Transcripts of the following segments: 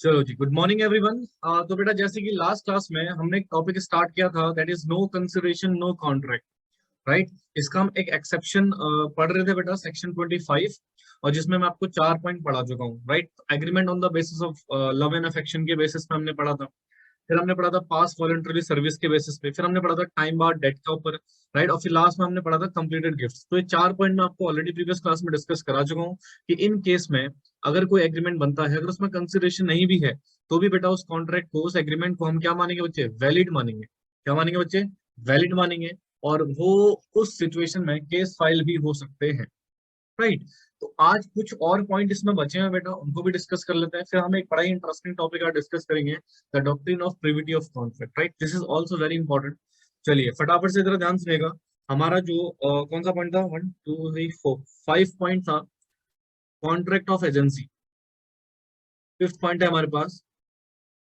चलो जी, good morning everyone. तो बेटा जैसे कि लास्ट क्लास में हमने एक टॉपिक स्टार्ट किया था, that is no consideration no contract, right. इसका हम एक एक्सेप्शन पढ़ रहे थे बेटा, सेक्शन 25, और जिसमें मैं आपको 4 पॉइंट पढ़ा चुका हूँ, right. Agreement on the basis of love and affection के बेसिस पे हमने पढ़ा था। फिर हमने पढ़ा था पास वॉलंटरी सर्विस के बेसिस पे, फिर हमने पढ़ा था टाइम बार डेट का ऊपर, राइट। और फिर लास्ट में हमने पढ़ा था कंप्लीटेड गिफ्ट्स। तो ये 4 पॉइंट मैं आपको ऑलरेडी प्रीवियस क्लास में डिस्कस करा चुका हूँ कि इन केस में अगर कोई एग्रीमेंट बनता है, अगर उसमें कंसिडरेशन नहीं भी है, तो भी बेटा उस कॉन्ट्रैक्ट को, उस एग्रीमेंट को हम क्या मानेंगे बच्चे? वैलिड मानेंगे। क्या मानेंगे बच्चे? वैलिड मानेंगे। और वो उस सिचुएशन में केस फाइल भी हो सकते हैं, राइट। तो आज कुछ और पॉइंट इसमें बचे हैं बेटा, उनको भी डिस्कस कर लेते हैं। फिर हम एक बड़ा ही इंटरेस्टिंग टॉपिक आज डिस्कस करेंगे, the doctrine of privity of contract, right. This is also very important. चलिए फटाफट से जरा ध्यान सुनेगा। हमारा जो कौन सा पॉइंट था, 1 2 3 4 5 पॉइंट था, contract of agency. Fifth point है हमारे पास,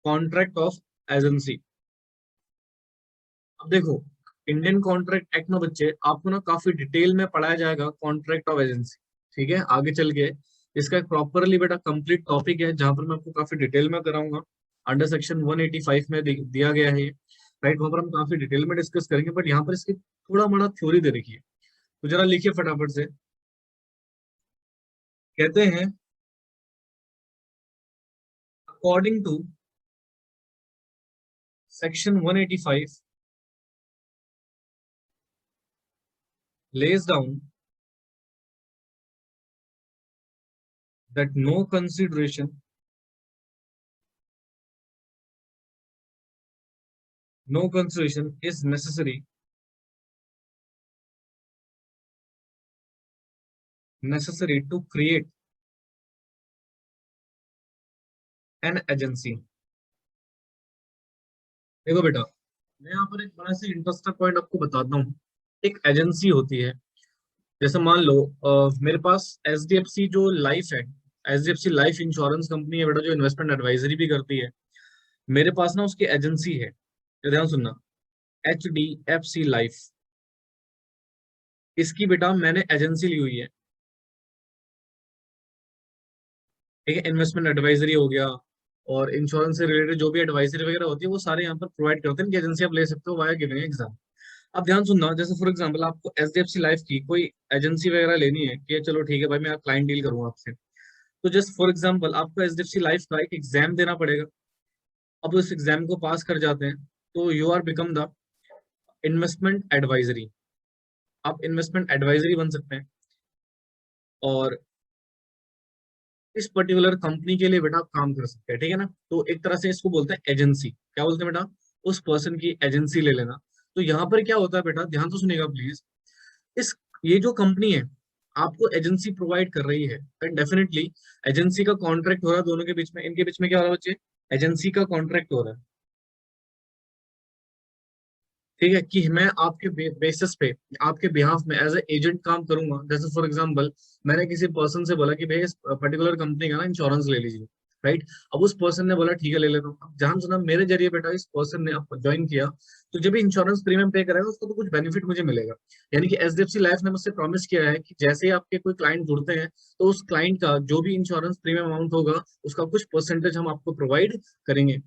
कॉन्ट्रैक्ट ऑफ एजेंसी। अब देखो, इंडियन कॉन्ट्रैक्ट एक्ट में बच्चे आपको ना काफी डिटेल में पढ़ाया जाएगा कॉन्ट्रैक्ट ऑफ एजेंसी, ठीक है। आगे चल के इसका एक प्रॉपरली बेटा कंप्लीट टॉपिक है, जहां पर मैं आपको काफी डिटेल में कराऊंगा। अंडर सेक्शन 185 में दिया गया है, राइट। वहां पर हम काफी डिटेल में डिस्कस करेंगे, बट यहाँ पर इसकी थोड़ा बड़ा थ्योरी दे रखी है, तो जरा लिखिए फटाफट से। कहते हैं, according to section 185 lays down that no consideration is necessary to create an agency। देखो बेटा, मैं यहाँ पर एक बड़ा सा इंटरेस्टिंग पॉइंट आपको बताता हूँ। एक एजेंसी होती है, जैसे मान लो मेरे पास एचडीएफसी जो लाइफ है, एचडीएफसी लाइफ इंश्योरेंस कंपनी है बेटा, जो इन्वेस्टमेंट एडवाइजरी भी करती है। मेरे पास ना उसकी एजेंसी है, तो ध्यान सुनना, H D F C life. इसकी बेटा मैंने एजेंसी ली हुई है, ठीक है। इन्वेस्टमेंट एडवाइजरी हो गया, और इंश्योरेंस से रिलेटेड जो भी एडवाइजरी वगैरह होती है, वो सारे यहाँ पर प्रोवाइड करते हैं कि एजेंसी आप ले सकते हो वाया गिविंग एग्जाम। अब ध्यान सुनना, जैसे फॉर एग्जांपल आपको एचडीएफसी लाइफ की कोई एजेंसी वगैरह लेनी है कि चलो ठीक है भाई, मैं क्लाइंट डील करूंगा आपसे, तो जस्ट फॉर एग्जांपल आपको एचडीएफसी लाइफ का एक एग्जाम देना पड़ेगा। अब उस एग्जाम को पास कर जाते हैं, तो you are become the investment advisory. आप इन्वेस्टमेंट एडवाइजरी बन सकते हैं, और इस पर्टिकुलर कंपनी के लिए बेटा आप काम कर सकते हैं, ठीक है ना। तो एक तरह से इसको बोलते हैं एजेंसी। क्या बोलते हैं बेटा? उस पर्सन की एजेंसी ले लेना। तो यहाँ पर क्या होता है बेटा, ध्यान तो सुनिएगा प्लीज। इस ये जो कंपनी है आपको एजेंसी प्रोवाइड कर रही है, डेफिनेटली एजेंसी का कॉन्ट्रैक्ट हो रहा है दोनों के बीच में। इनके बीच में क्या हो रहा है बच्चे? एजेंसी का कॉन्ट्रैक्ट हो रहा है, ठीक है। कि मैं आपके बेसिस पे, आपके बिहाफ में एज ए एजेंट काम करूंगा। जैसे फॉर एग्जांपल मैंने किसी पर्सन से बोला कि भाई इस पर्टिकुलर कंपनी का ना इंश्योरेंस ले लीजिए, राइट। अब उस पर्सन ने बोला ठीक है ले लेता हूँ। अब जहां सुना मेरे जरिए बेटा इस पर्सन ने ज्वाइन किया, तो जब भी इंश्योरेंस प्रीमियम पे करेगा उसको तो कुछ बेनिफिट मुझे मिलेगा। यानी कि एचडीएफसी लाइफ ने मुझसे प्रॉमिस किया है कि जैसे ही आपके कोई क्लाइंट जुड़ते हैं, तो उस क्लाइंट का जो भी इंश्योरेंस प्रीमियम अमाउंट होगा, उसका कुछ परसेंटेज हम आपको प्रोवाइड करेंगे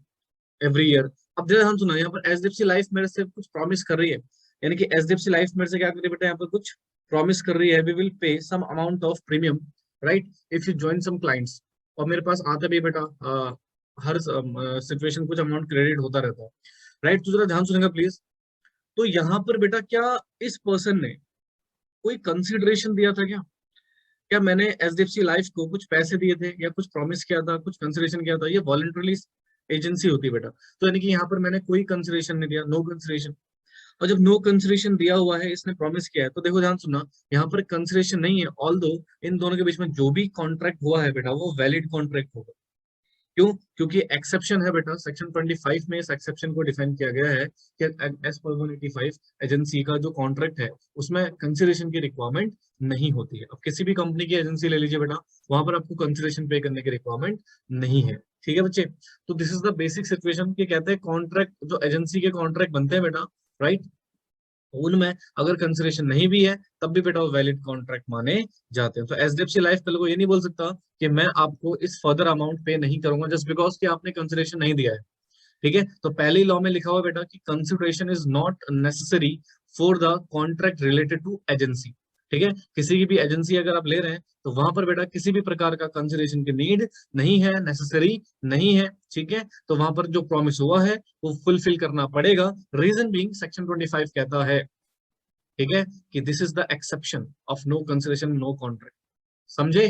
एवरी ईयर। अब जरा हम सुना, यहाँ पर एचडीएफसी लाइफ मेरे से कुछ प्रॉमिस कर रही है, यानी कि एचडीएफसी लाइफ मेरे से क्या कर रही है बेटा, यहाँ पर कुछ प्रॉमिस कर रही है, we will pay some amount of premium, right, if you join some clients. और मेरे पास आता भी है बेटा, हर सिचुएशन कुछ अमाउंट क्रेडिट होता रहता है, राइट। तो जरा ध्यान सुनेगा प्लीज। तो यहाँ पर बेटा क्या इस पर्सन ने कोई कंसिडरेशन दिया था क्या? क्या मैंने एचडीएफसी लाइफ को कुछ पैसे दिए थे, या कुछ प्रॉमिस किया था, कुछ कंसिडरेशन किया था? ये वॉलंटरली एजेंसी होती है बेटा। तो यानी कि यहाँ पर मैंने कोई कंसिडरेशन नहीं दिया, नो कंसिडरेशन। और जब नो कंसिडरेशन दिया हुआ है, इसने प्रॉमिस किया है, तो देखो ध्यान सुनना, यहाँ पर कंसिडरेशन नहीं है। ऑल दो इन दोनों के बीच में जो भी कॉन्ट्रैक्ट हुआ है बेटा, वो वैलिड कॉन्ट्रैक्ट होगा। क्यों? क्योंकि एक्सेप्शन है बेटा, सेक्शन 25 में इस एक्सेप्शन को डिफाइन किया गया है कि एज पर 185 एजेंसी का जो कॉन्ट्रैक्ट है, उसमें कंसिडरेशन की रिक्वायरमेंट नहीं होती है। अब किसी भी कंपनी की एजेंसी ले लीजिए बेटा, वहां पर आपको कंसिडरेशन पे करने की रिक्वायरमेंट नहीं है, ठीक है बच्चे। तो this is the basic situation कि कहते हैं कॉन्ट्रैक्ट, जो एजेंसी के कॉन्ट्रैक्ट बनते हैं बेटा, राइट, उनमें अगर कंसिडरेशन नहीं भी है तब भी बेटा वो वैलिड कॉन्ट्रैक्ट माने जाते हैं। तो एचडीएफसी लाइफ कल को ये नहीं बोल सकता कि मैं आपको इस फर्दर अमाउंट पे नहीं करूंगा जस्ट बिकॉज कि आपने कंसिडरेशन नहीं दिया है। ठीक है, तो पहले ही लॉ में लिखा हुआ बेटा कि consideration is not necessary for the contract related to agency. ठीक है, किसी की भी एजेंसी अगर आप ले रहे हैं तो वहां पर बेटा किसी भी प्रकार का कंसिडरेशन की नीड नहीं है, नेसेसरी नहीं है। ठीक है, तो वहां पर जो प्रॉमिस हुआ है वो फुलफिल करना पड़ेगा। रीजन बीइंग सेक्शन 25 कहता है, ठीक है, कि this is the exception of no consideration no contract. समझे?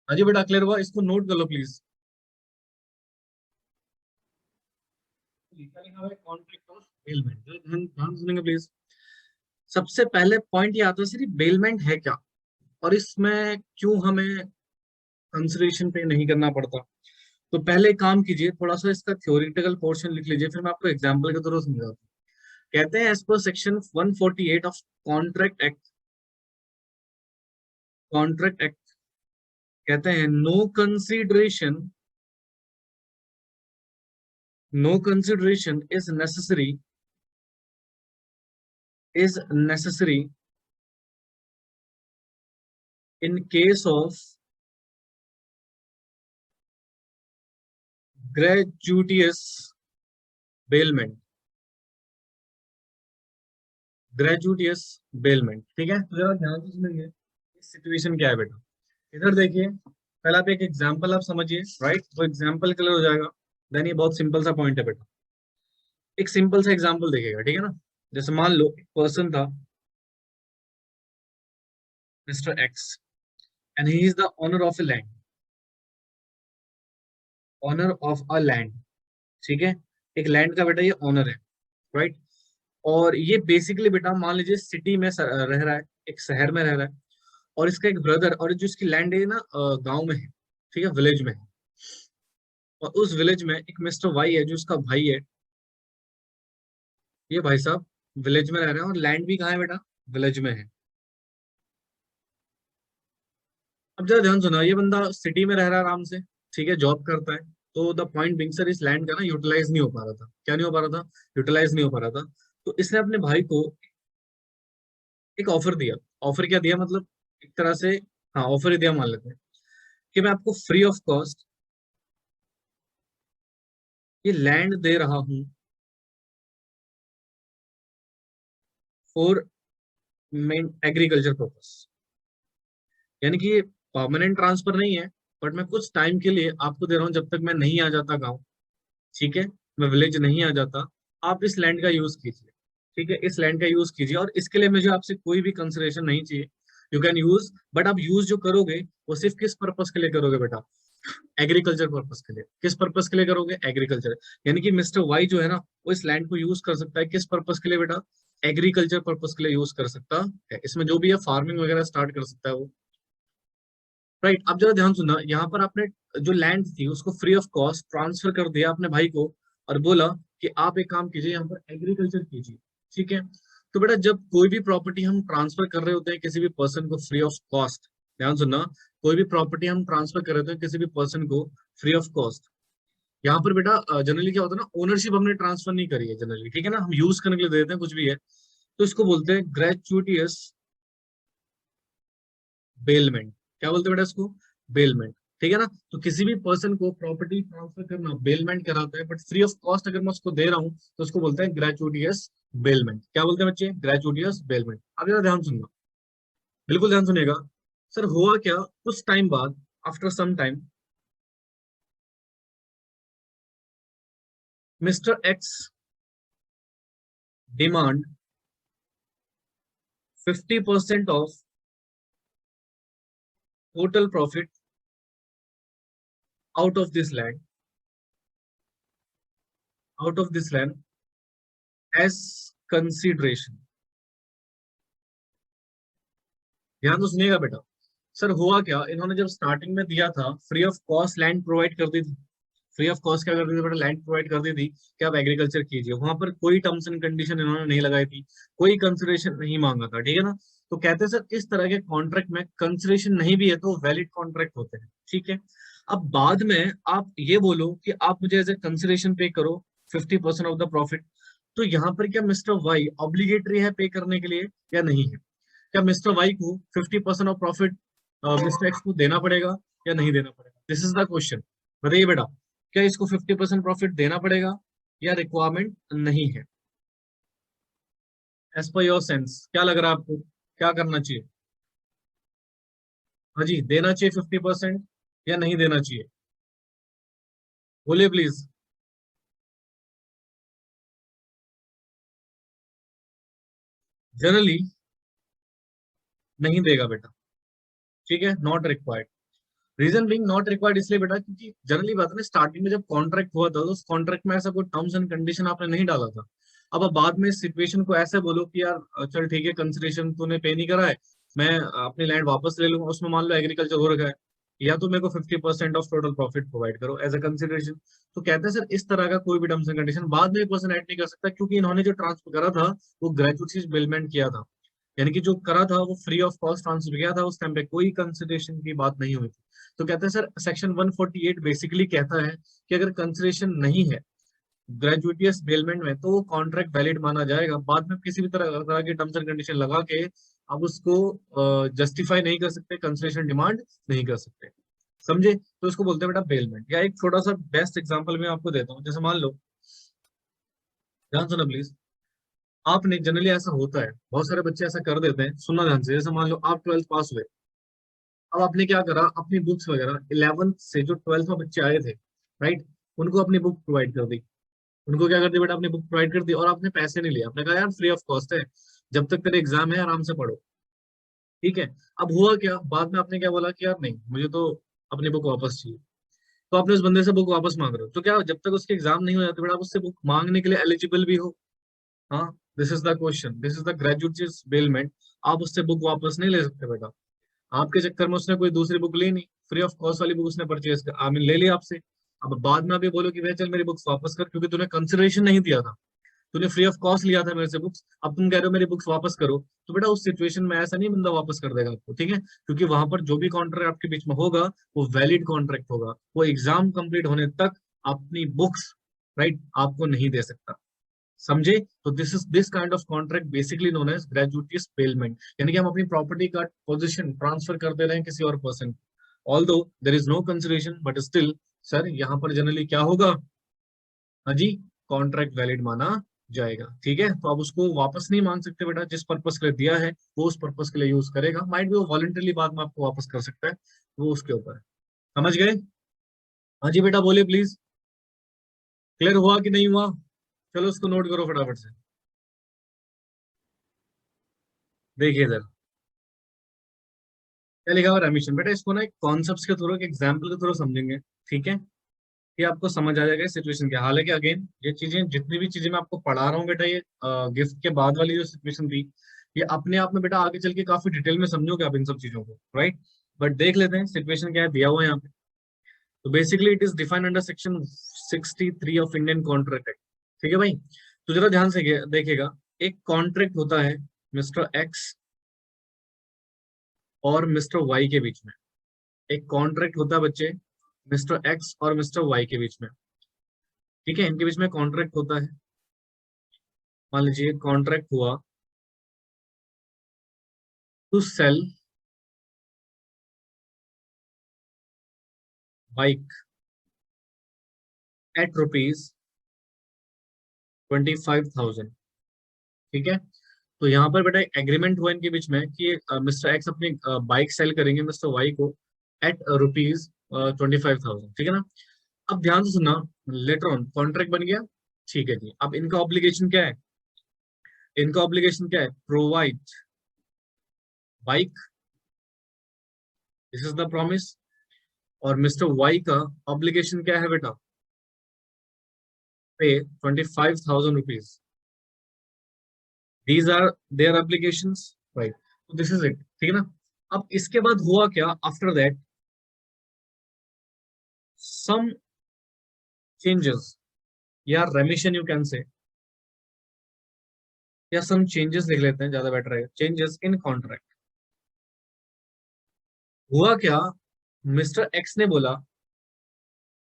हाँ जी बेटा, क्लियर हुआ? इसको नोट कर लो प्लीज। लिखा लिखा हुआ है कॉन्ट्रैक्ट ऑफ बेलमेंट, ध्यान ध्यान सुनेंगे प्लीज। सबसे पहले पॉइंट ये आता है सिर्फ बेलमेंट है क्या और इसमें क्यों हमें कंसिडरेशन पे नहीं करना पड़ता। तो पहले काम कीजिए, थोड़ा सा इसका थ्योरेटिकल पोर्शन लिख लीजिए, फिर मैं आपको एग्जांपल के थ्रू समझाता हूँ। कहते हैं as per section 148 of contract act, contract act कहते हैं no consideration is necessary in case of gratuitous bailment, gratuitous bailment. ठीक है, तो जरा ध्यान से सुनेंगे सिचुएशन क्या है बेटा। इधर देखिए, पहला आप एक एग्जांपल आप समझिए, राइट? वो एग्जांपल क्लियर हो जाएगा। देन ये बहुत सिंपल सा पॉइंट है बेटा। एक सिंपल सा एग्जांपल देखिएगा, ठीक है ना। जैसे मान लो एक पर्सन था mister x and he is the owner of a land, owner of a land. ठीक है, एक लैंड का बेटा ये ओनर है, राइट? और ये बेसिकली बेटा मान लीजिए सिटी में रह रहा है, एक शहर में रह रहा है, और इसका एक ब्रदर, और जो इसकी लैंड है ना गांव में है, ठीक है, विलेज में है। और उस विलेज में एक मिस्टर वाई है जो उसका भाई है। ये भाई साहब विलेज में रह रहे हैं और लैंड भी कहाँ है बेटा? विलेज में है। अब जरा ध्यान सुना, ये बंदा सिटी में रह रहा है आराम से, ठीक है, जॉब करता है। तो द पॉइंट बिंग सर, इस लैंड का ना यूटिलाइज नहीं हो पा रहा था। क्या नहीं हो पा रहा था? यूटिलाइज नहीं हो पा रहा था। तो इसने अपने भाई को एक ऑफर दिया। ऑफर क्या दिया मतलब, एक तरह से, हाँ ऑफर ही दिया मान लेते हैं, कि मैं आपको फ्री ऑफ कॉस्ट ये लैंड दे रहा हूँ फॉर एग्रीकल्चर पर्पस। यानी कि ये परमानेंट ट्रांसफर नहीं है, बट मैं कुछ टाइम के लिए आपको दे रहा हूँ, जब तक मैं नहीं आ जाता गाँव, ठीक है, मैं विलेज नहीं आ जाता, आप इस लैंड का यूज कीजिए। ठीक है, इस लैंड का यूज कीजिए और इसके लिए मुझे आपसे कोई भी कंसिडरेशन नहीं चाहिए। यू कैन यूज, बट आप यूज जो करोगे वो सिर्फ किस पर्पस के लिए करोगे बेटा? एग्रीकल्चर पर्पस के लिए। किस पर्पस के लिए करोगे? एग्रीकल्चर। यानी कि मिस्टर वाई जो है ना, वो इस लैंड को यूज कर सकता है किस पर्पस के लिए बेटा? एग्रीकल्चर पर्पस के लिए यूज कर सकता है। इसमें जो भी है फार्मिंग वगैरह स्टार्ट कर सकता है वो, राइट? अब जरा ध्यान सुनना, यहाँ पर आपने जो लैंड थी उसको फ्री ऑफ कॉस्ट ट्रांसफर कर दिया अपने भाई को, और बोला कि आप एक काम कीजिए, यहाँ पर एग्रीकल्चर कीजिए। ठीक है, तो बेटा जब कोई भी प्रॉपर्टी हम ट्रांसफर कर रहे होते हैं किसी भी पर्सन को फ्री ऑफ कॉस्ट, ध्यान सुनना, कोई भी प्रॉपर्टी हम ट्रांसफर कर रहे होते हैं किसी भी पर्सन को फ्री ऑफ कॉस्ट, यहाँ पर बेटा जनरली क्या होता है ना, ओनरशिप हमने ट्रांसफर नहीं करी है जनरली, ठीक है ना, हम यूज करने के लिए दे देते हैं कुछ भी है, तो इसको बोलते हैं ग्रेचुइटियस बेलमेंट। क्या बोलते हैं बेटा इसको? बेलमेंट। ठीक है ना, तो किसी भी पर्सन को प्रॉपर्टी ट्रांसफर करना बेलमेंट कराता है, बट फ्री ऑफ कॉस्ट अगर मैं उसको दे रहा हूँ तो उसको बोलते हैं ग्रेचुइटियस बेलमेंट। क्या बोलते हैं बच्चे? ग्रेचुइटियस बेलमेंट। अब जरा ध्यान सुनना, बिल्कुल ध्यान सुनिएगा। सर हुआ क्या, कुछ टाइम बाद, after some time, mister X demand 50% of total profit out of this land, out of this land as consideration. ध्यान तो सुनिएगा बेटा। सर हुआ क्या, इन्होंने जब स्टार्टिंग में दिया था free of cost land provide कर दी थी। फ्री ऑफ कॉस्ट क्या कर दी थी बेटा? लैंड प्रोवाइड कर दी थी कि आप एग्रीकल्चर कीजिए। वहां पर कोई टर्म्स एंड कंडीशन इन्होंने नहीं लगाई थी, कोई कंसिडरेशन नहीं मांगा था, ठीक है ना। तो कहते हैं सर इस तरह के कॉन्ट्रैक्ट में कंसिडरेशन नहीं भी है तो वैलिड कॉन्ट्रैक्ट होते हैं, ठीक है। अब बाद में आप ये बोलो कि आप मुझे एज ए कंसिडरेशन पे करो 50% ऑफ द प्रॉफिट, तो यहाँ पर क्या मिस्टर वाई ऑब्लिगेटरी है पे करने के लिए या नहीं है? क्या मिस्टर वाई को 50% ऑफ प्रॉफिट मिस्टर एक्स को देना पड़ेगा या नहीं देना पड़ेगा? This is the question. बताइए बेटा, क्या इसको 50% प्रॉफिट देना पड़ेगा या रिक्वायरमेंट नहीं है? एज पर योर सेंस क्या लग रहा है आपको, क्या करना चाहिए? हाँ जी, देना चाहिए 50% या नहीं देना चाहिए? बोलिए प्लीज। जनरली नहीं देगा बेटा, ठीक है, not required. Reason being not required इसलिए बेटा क्योंकि जनरली बात है ना, स्टार्टिंग में जब कॉन्ट्रैक्ट हुआ था तो उस कॉन्ट्रैक्ट में ऐसा कोई टर्म्स एंड कंडीशन आपने नहीं डाला था। अब आप बाद में इस सिचुएशन को ऐसे बोलो कि यार चल ठीक है, कंसिडरेशन तूने पे नहीं करा है, मैं अपनी लैंड वापस ले लूंगा, उसमें मान लो एग्रीकल्चर हो रखा है, या तो मेरे को 50% ऑफ टोटल प्रॉफिट प्रोवाइड करो एज अ कंसिडरेशन। तो कहते हैं सर इस तरह का कोई भी टर्म्स एंड कंडीशन बाद में पर्सन ऐड नहीं कर सकता, क्योंकि इन्होंने जो ट्रांसफर करा था वो ग्रेजुएट बिलमेंट किया था, यानी कि जो करा था वो फ्री ऑफ कॉस्ट ट्रांसफर किया था, उस टाइम पे कोई कंसिडरेशन की बात नहीं हुई थी। तो कहते हैं सर सेक्शन 148 बेसिकली कहता है कि अगर कंसिडरेशन नहीं है ग्रेजुइटियस बेलमेंट में तो वो कॉन्ट्रैक्ट वैलिड माना जाएगा। बाद में किसी भी तरह की टर्म्स एंड कंडीशन लगा के आप उसको जस्टिफाई नहीं कर सकते, कंसिडरेशन डिमांड नहीं कर सकते। समझे? तो इसको बोलते हैं बेटा बेलमेंट। या एक छोटा सा बेस्ट एग्जांपल मैं आपको देता हूँ, जैसे मान लो, ध्यान सुनो प्लीज, आपने जनरली ऐसा होता है, बहुत सारे बच्चे ऐसा कर देते हैं, सुनना ध्यान से, जैसे मान लो आप 12th पास हुए, अब आपने क्या करा, अपनी बुक्स वगैरह 11th से जो 12th में बच्चे आए थे, राइट, उनको अपनी बुक प्रोवाइड कर दी। उनको क्या कर दी बेटा, अपनी बुक प्रोवाइड कर दी, और आपने पैसे नहीं लिए, आपने कहा यार फ्री ऑफ कॉस्ट है, जब तक तेरे एग्जाम है आराम से पढ़ो। ठीक है। अब हुआ क्या, बाद में आपने क्या बोला कि यार नहीं मुझे तो अपनी बुक वापस चाहिए, तो आपने उस बंदे से बुक वापस मांग रहे हो, तो क्या जब तक उसके एग्जाम नहीं हो जाते बेटा आप उससे बुक मांगने के लिए एलिजिबल भी हो? हाँ, this is the question, this is the graduate bailment. आप उससे बुक वापस नहीं ले सकते बेटा। आपके चक्कर में उसने कोई दूसरी बुक ली नहीं, फ्री ऑफ कॉस्ट वाली बुक उसने परचेज कर आई मीन ले ली आपसे। अब बाद में आप ये बोलो कि भाई चल मेरी बुक्स वापस कर, क्योंकि तूने कंसिडरेशन नहीं दिया था, तूने फ्री ऑफ कॉस्ट लिया था मेरे से बुक्स, अब तुम कह रहे हो मेरी बुक्स वापस करो, तो बेटा उस सिचुएशन में ऐसा नहीं बंदा वापस कर देगा आपको, ठीक है, क्योंकि वहां पर जो भी कॉन्ट्रैक्ट आपके बीच में होगा वो वैलिड कॉन्ट्रैक्ट होगा, वो एग्जाम कंप्लीट होने तक अपनी बुक्स, राइट, आपको नहीं दे सकता। समझे? तो this kind of contract basically known as gratuitous bailment, यानी कि हम अपनी प्रॉपर्टी का पोजीशन ट्रांसफर कर दे रहे हैं किसी और person, although there is no consideration, but still sir यहाँ पर जनरली क्या होगा, हाँ जी, कॉन्ट्रैक्ट वैलिड माना जाएगा। ठीक है, तो आप उसको वापस नहीं मांग सकते बेटा, जिस पर्पस के लिए दिया है वो उस पर्पस के लिए यूज करेगा, माइट भी वो वॉलंटरली बाद में आपको वापस कर सकता है, वो उसके ऊपर है। समझ गए? हाँ जी बेटा बोलिए प्लीज। क्लियर हुआ कि नहीं हुआ? चलो उसको नोट करो फटाफट से। देखिए सर क्या लिखा हुआ रेमिशन, बेटा इसको ना एक कॉन्सेप्ट के थ्रू, एक एग्जाम्पल के थ्रू समझेंगे, ठीक है, ये आपको समझ आ जाएगा सिचुएशन क्या। हालांकि अगेन ये चीजें, जितनी भी चीजें मैं आपको पढ़ा रहा हूँ बेटा, ये गिफ्ट के बाद वाली जो सिचुएशन थी, ये अपने आप में बेटा आगे चल के काफी डिटेल में समझोगे आप इन सब चीजों को, राइट। बट देख लेते हैं सिचुएशन क्या है, दिया हुआ है यहाँ पे। तो basically it is defined under section 63 of Indian contract act. ठीक है भाई, तो जरा ध्यान से देखिएगा, एक कॉन्ट्रैक्ट होता है मिस्टर एक्स और मिस्टर वाई के बीच में। एक कॉन्ट्रैक्ट होता है बच्चे मिस्टर एक्स और मिस्टर वाई के बीच में, ठीक है, इनके बीच में कॉन्ट्रैक्ट होता है। मान लीजिए कॉन्ट्रैक्ट हुआ टू सेल बाइक एट ₹25,000। ठीक है, तो यहाँ पर बेटा एग्रीमेंट हुआ इनके बीच में कि मिस्टर एक्स अपनी बाइक सेल करेंगे मिस्टर वाई को एट ₹25,000, ठीक है ना। अब ध्यान से सुनना, लेटर ऑन कॉन्ट्रैक्ट बन गया, ठीक है जी। अब इनका ऑब्लिगेशन क्या है, इनका ऑब्लिगेशन क्या है, provide bike, this is the promise. और मिस्टर वाई का ऑब्लिगेशन क्या है बेटा, pay ₹25,000। These are their applications, right. तो दिस इज इट, ठीक है ना। अब इसके बाद हुआ क्या, आफ्टर दैट सम चेंजेस या रेमिशन यू कैन से, या सम चेंजेस लिख लेते हैं ज्यादा बेटर है, चेंजेस इन कॉन्ट्रैक्ट। हुआ क्या, मिस्टर एक्स ने बोला,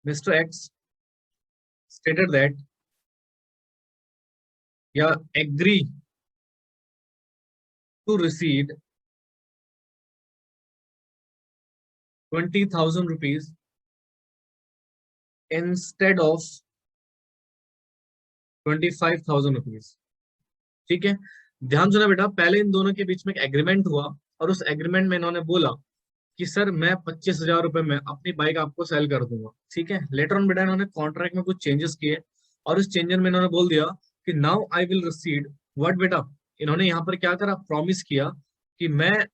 मिस्टर एक्स स्टेटेड दैट या agree to receive 20,000 rupees instead of 25,000 rupees. ठीक है, ध्यान सुना बेटा, पहले इन दोनों के बीच में एक एग्रीमेंट हुआ और उस एग्रीमेंट में इन्होंने बोला कि सर मैं 25,000 रुपए में अपनी बाइक आपको सेल कर दूंगा। ठीक है, लेटर ऑन बेटा इन्होंने कॉन्ट्रैक्ट में कुछ चेंजेस किए और उस चेंजर में इन्होंने बोल दिया कि now I will receive what बेटा, इन्होंने यहाँ पर क्या करा, प्रॉमिस किया कि मैं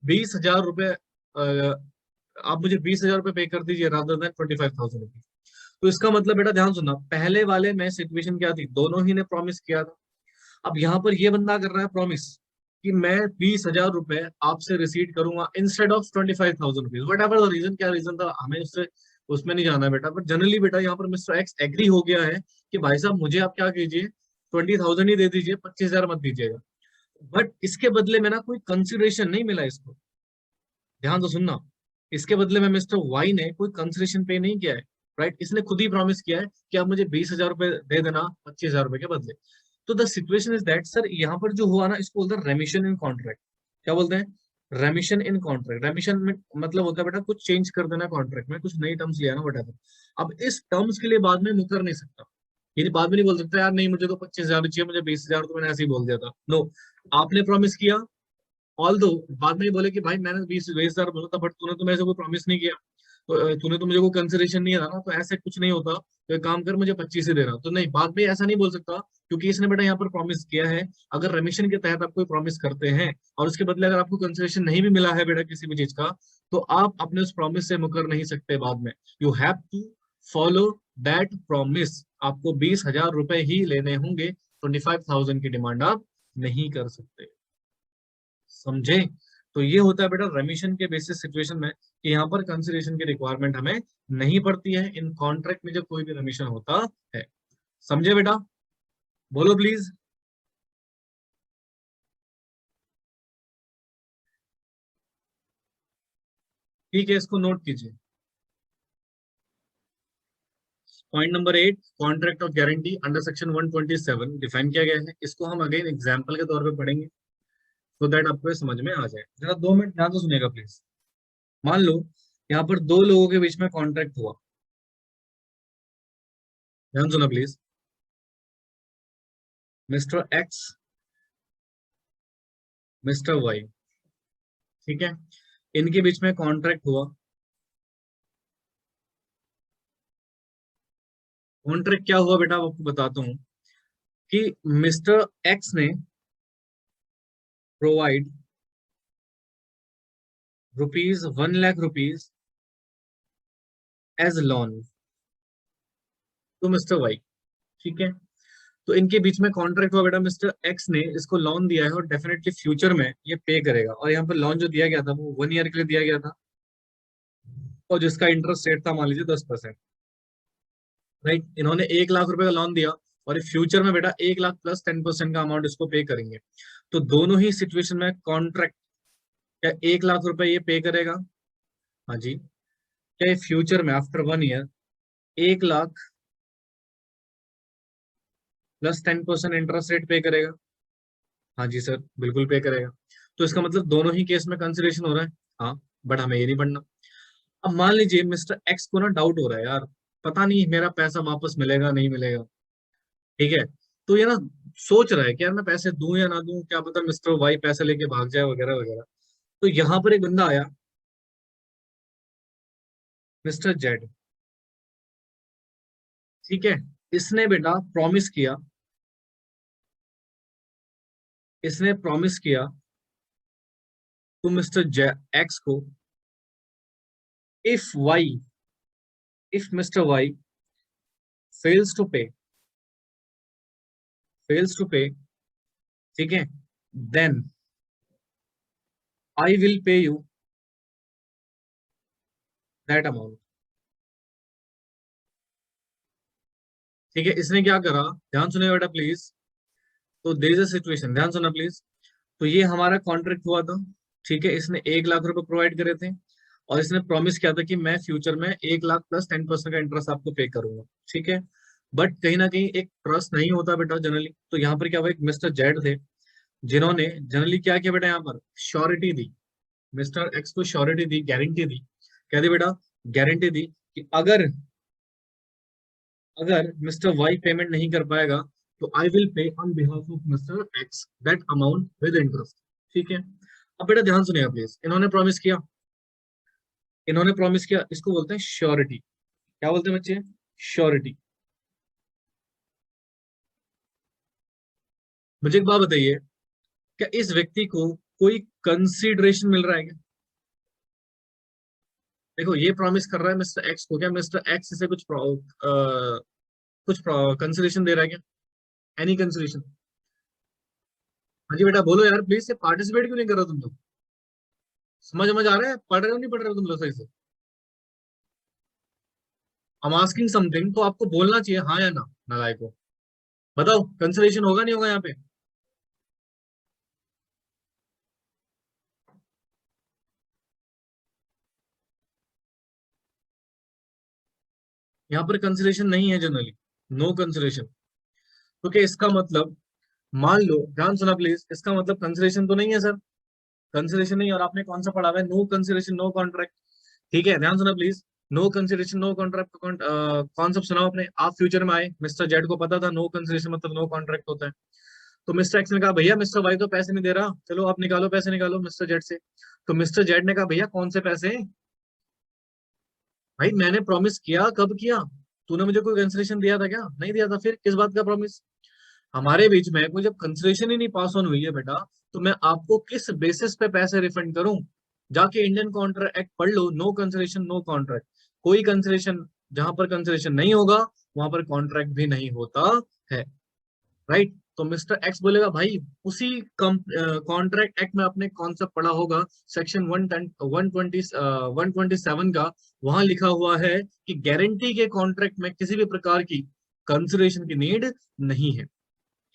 20,000 रुपए, आप मुझे 20,000 रुपए पे कर दीजिए रादर देन 25,000 रुपीज। तो इसका मतलब बेटा ध्यान सुनना, पहले वाले में सिचुएशन क्या थी, दोनों ही ने प्रॉमिस किया था। अब यहाँ पर ये बंदा कर रहा है प्रॉमिस कि मैं 20,000 रुपए आपसे रिसीव करूंगा instead of 25,000 rupees. Whatever the reason, क्या रीजन था हमें उससे उसमें नहीं जाना है बेटा, बट जनरली बेटा यहाँ पर मिस्टर एक्स एग्री हो गया है कि भाई साहब मुझे आप क्या कीजिए, 20,000 ही दे दीजिए, 25,000 मत दीजिएगा। बट इसके बदले में ना कोई कंसिडरेशन नहीं मिला इसको, ध्यान तो सुनना, इसके बदले में मिस्टर वाई ने कोई कंसिडरेशन पे नहीं किया है। राइट, इसने खुद ही प्रॉमिस किया है कि आप मुझे 20,000 रुपए दे देना 25,000 रुपए के बदले। तो the situation is that sir, यहाँ पर जो हुआ ना, इसको बोलते हैं रेमिशन इन कॉन्ट्रैक्ट। क्या बोलते हैं, रेमिशन इन कॉन्ट्रैक्ट। रेमिशन में मतलब होता है बेटा कुछ चेंज कर देना कॉन्ट्रैक्ट में, कुछ नई टर्म्स लिया ना वट एवर। अब इस टर्म्स के लिए बाद में मुकर नहीं सकता, ये बाद में नहीं बोल सकता यार नहीं मुझे तो 25,000 चाहिए, मुझे 20,000 तो मैंने ऐसे ही बोल दिया था। नो, आपने प्रॉमिस किया, ऑल दो बाद में ही बोले कि भाई मैंने 20,000 बोला था बट तूने तो मेरे से कोई प्रॉमिस नहीं किया, तो तूने तो मुझे कोई कंसिडरेशन नहीं था ना, तो ऐसे कुछ नहीं होता, तो एक काम कर मुझे 25 ही दे रहा, तो नहीं, बाद में ऐसा नहीं बोल सकता क्योंकि इसने बेटा यहाँ पर प्रॉमिस किया है। अगर रेमिशन के तहत आप कोई प्रॉमिस करते हैं और उसके बदले अगर आपको कंसिडरेशन नहीं भी मिला है बेटा किसी भी चीज का, तो आप अपने उस प्रॉमिस से मुकर नहीं सकते बाद में। You have to follow that promise, आपको 20,000 रुपए ही लेने होंगे, 25,000 की डिमांड आप नहीं कर सकते। समझे, तो ये होता है बेटा रेमिशन के बेसिस सिचुएशन में कि यहाँ पर कंसिडरेशन की रिक्वायरमेंट हमें नहीं पड़ती है इन कॉन्ट्रैक्ट में जब कोई भी रेमिशन होता है। समझे बेटा, बोलो प्लीज। ठीक है, इसको नोट कीजिए। Point number 8, contract of guarantee under section 127 define किया गया है। इसको हम अगेन एग्जाम्पल के तौर पे पढ़ेंगे सो दैट आपको ये समझ में आ जाए। जरा 2 मिनट ध्यान से सुनिएगा प्लीज। मान लो यहाँ पर दो लोगों के बीच में कॉन्ट्रैक्ट हुआ, ध्यान सुना please, mister X, mister Y. ठीक है, इनके बीच में कॉन्ट्रैक्ट हुआ। कॉन्ट्रैक्ट क्या हुआ बेटा, आपको बताता हूं कि मिस्टर एक्स ने provide ₹1,00,000 as loan to mister Y. ठीक है, तो इनके बीच में कॉन्ट्रैक्ट हुआ बेटा, मिस्टर एक्स ने इसको लोन दिया है और डेफिनेटली फ्यूचर में ये पे करेगा, और यहाँ पर लोन जो दिया गया था वो 1 ईयर के लिए दिया गया था और जिसका इंटरेस्ट रेट था मान लीजिए 10%। राइट, इन्होंने 1 लाख रुपए का लोन दिया और फ्यूचर में बेटा 1 लाख प्लस 10% का अमाउंट इसको पे करेंगे। तो दोनों ही सिचुएशन में कॉन्ट्रैक्ट, क्या 1 लाख रुपए ये पे करेगा, हाँ जी, क्या ये फ्यूचर में after 1 year 1 lakh plus 10% interest rate पे करेगा, हाँ जी सर बिल्कुल पे करेगा। तो इसका मतलब दोनों ही केस में कंसिडरेशन हो रहा है, हाँ, बट हमें ये नहीं पढ़ना। अब मान लीजिए मिस्टर एक्स को ना डाउट हो रहा है, यार पता नहीं मेरा पैसा वापस मिलेगा नहीं मिलेगा। ठीक है, तो ये ना सोच रहा है कि यार मैं पैसे दूं या ना दूं, क्या पता मिस्टर वाई पैसे लेके भाग जाए वगैरह वगैरह। तो यहाँ पर एक बंदा आया, मिस्टर जेड। ठीक है, इसने बेटा प्रॉमिस किया, इसने प्रॉमिस किया टू मिस्टर एक्स को, if Y, if mister Y fails to pay, fails to pay, ठीक है, then I will pay you that amount. ठीक है, इसने क्या करा, ध्यान सुनिए बेटा प्लीज। तो देयर इज अ सिचुएशन, ध्यान सुना प्लीज। तो ये हमारा कॉन्ट्रैक्ट हुआ था। ठीक है, इसने 1 लाख रुपए प्रोवाइड करे थे और इसने प्रॉमिस किया था कि मैं फ्यूचर में 1 लाख प्लस 10% का इंटरेस्ट आपको पे करूंगा। ठीक है, बट कहीं ना कहीं एक ट्रस्ट नहीं होता बेटा जनरली। तो यहाँ पर क्या हुआ, एक मिस्टर जेड थे जिन्होंने जनरली क्या किया बेटा, यहाँ पर श्योरिटी दी, मिस्टर एक्स को श्योरिटी दी, गारंटी दी। क्या दी बेटा, गारंटी दी कि अगर अगर मिस्टर वाई पेमेंट नहीं कर पाएगा तो आई विल पे on behalf of mister x that amount with interest. ठीक है, अब बेटा ध्यान सुनिएगा प्लीज, इन्होंने प्रॉमिस किया, इसको बोलते हैं श्योरिटी। क्या बोलते हैं बच्चे, श्योरिटी। मुझे एक बात बताइए, क्या इस व्यक्ति को कोई कंसीडरेशन मिल रहा है क्या? देखो ये प्रॉमिस कर रहा है मिस्टर एक्स को, क्या मिस्टर एक्स इसे कुछ कंसिडरेशन दे रहा है क्या? Any consideration? हाँ जी बेटा बोलो यार प्लीज, से पार्टिसिपेट क्यों नहीं कर रहे हो तुम लोग? समझ आ रहा है, पढ़ रहे हो नहीं पढ़ रहे हो तुम लोग सही से? I'm asking समथिंग, तो आपको बोलना चाहिए हाँ या ना, नालायक को। बताओ कंसिडरेशन होगा नहीं होगा यहाँ पे? यहाँ पर कंसिडरेशन नहीं है जनरली, नो कंसिडरेशन। तो क्या इसका मतलब, मान लो ध्यान सुना प्लीज, इसका मतलब कंसिडरेशन तो नहीं है सर, कंसिडरेशन नहीं। और आपने कौन सा पढ़ा हुआ है, नो कंसिडरेशन नो कॉन्ट्रैक्ट। ठीक है, ध्यान सुना please, no consideration no contract concept सुनाओ अपने। आप फ्यूचर में आए, मिस्टर जेड को पता था नो कंसिडरेशन मतलब नो कॉन्ट्रैक्ट होता है। तो मिस्टर एक्स ने कहा भैया मिस्टर वाई तो पैसे नहीं दे रहा, चलो आप निकालो पैसे निकालो मिस्टर जेड से। तो मिस्टर जेड ने कहा भैया कौन से पैसे? भाई मैंने प्रॉमिस किया, कब किया? तूने मुझे कोई कंसिडरेशन दिया था क्या? नहीं दिया था, फिर किस बात का प्रॉमिस? हमारे बीच में कोई जब कंसिडरेशन ही नहीं पास ऑन हुई है बेटा, तो मैं आपको किस बेसिस पे पैसे रिफंड करूं? जाके इंडियन कॉन्ट्रैक्ट एक्ट पढ़ लो, नो कंसिडरेशन नो कॉन्ट्रैक्ट। कोई कंसिडरेशन, जहां पर कंसिडरेशन नहीं होगा वहां पर कॉन्ट्रैक्ट भी नहीं होता है, राइट? तो मिस्टर एक्स बोलेगा भाई उसी कॉन्ट्रैक्ट एक्ट में आपने कॉन्सेप्ट पढ़ा होगा, सेक्शन 127 का। वहां लिखा हुआ है कि गारंटी के कॉन्ट्रैक्ट में किसी भी प्रकार की कंसिडरेशन की नीड नहीं है।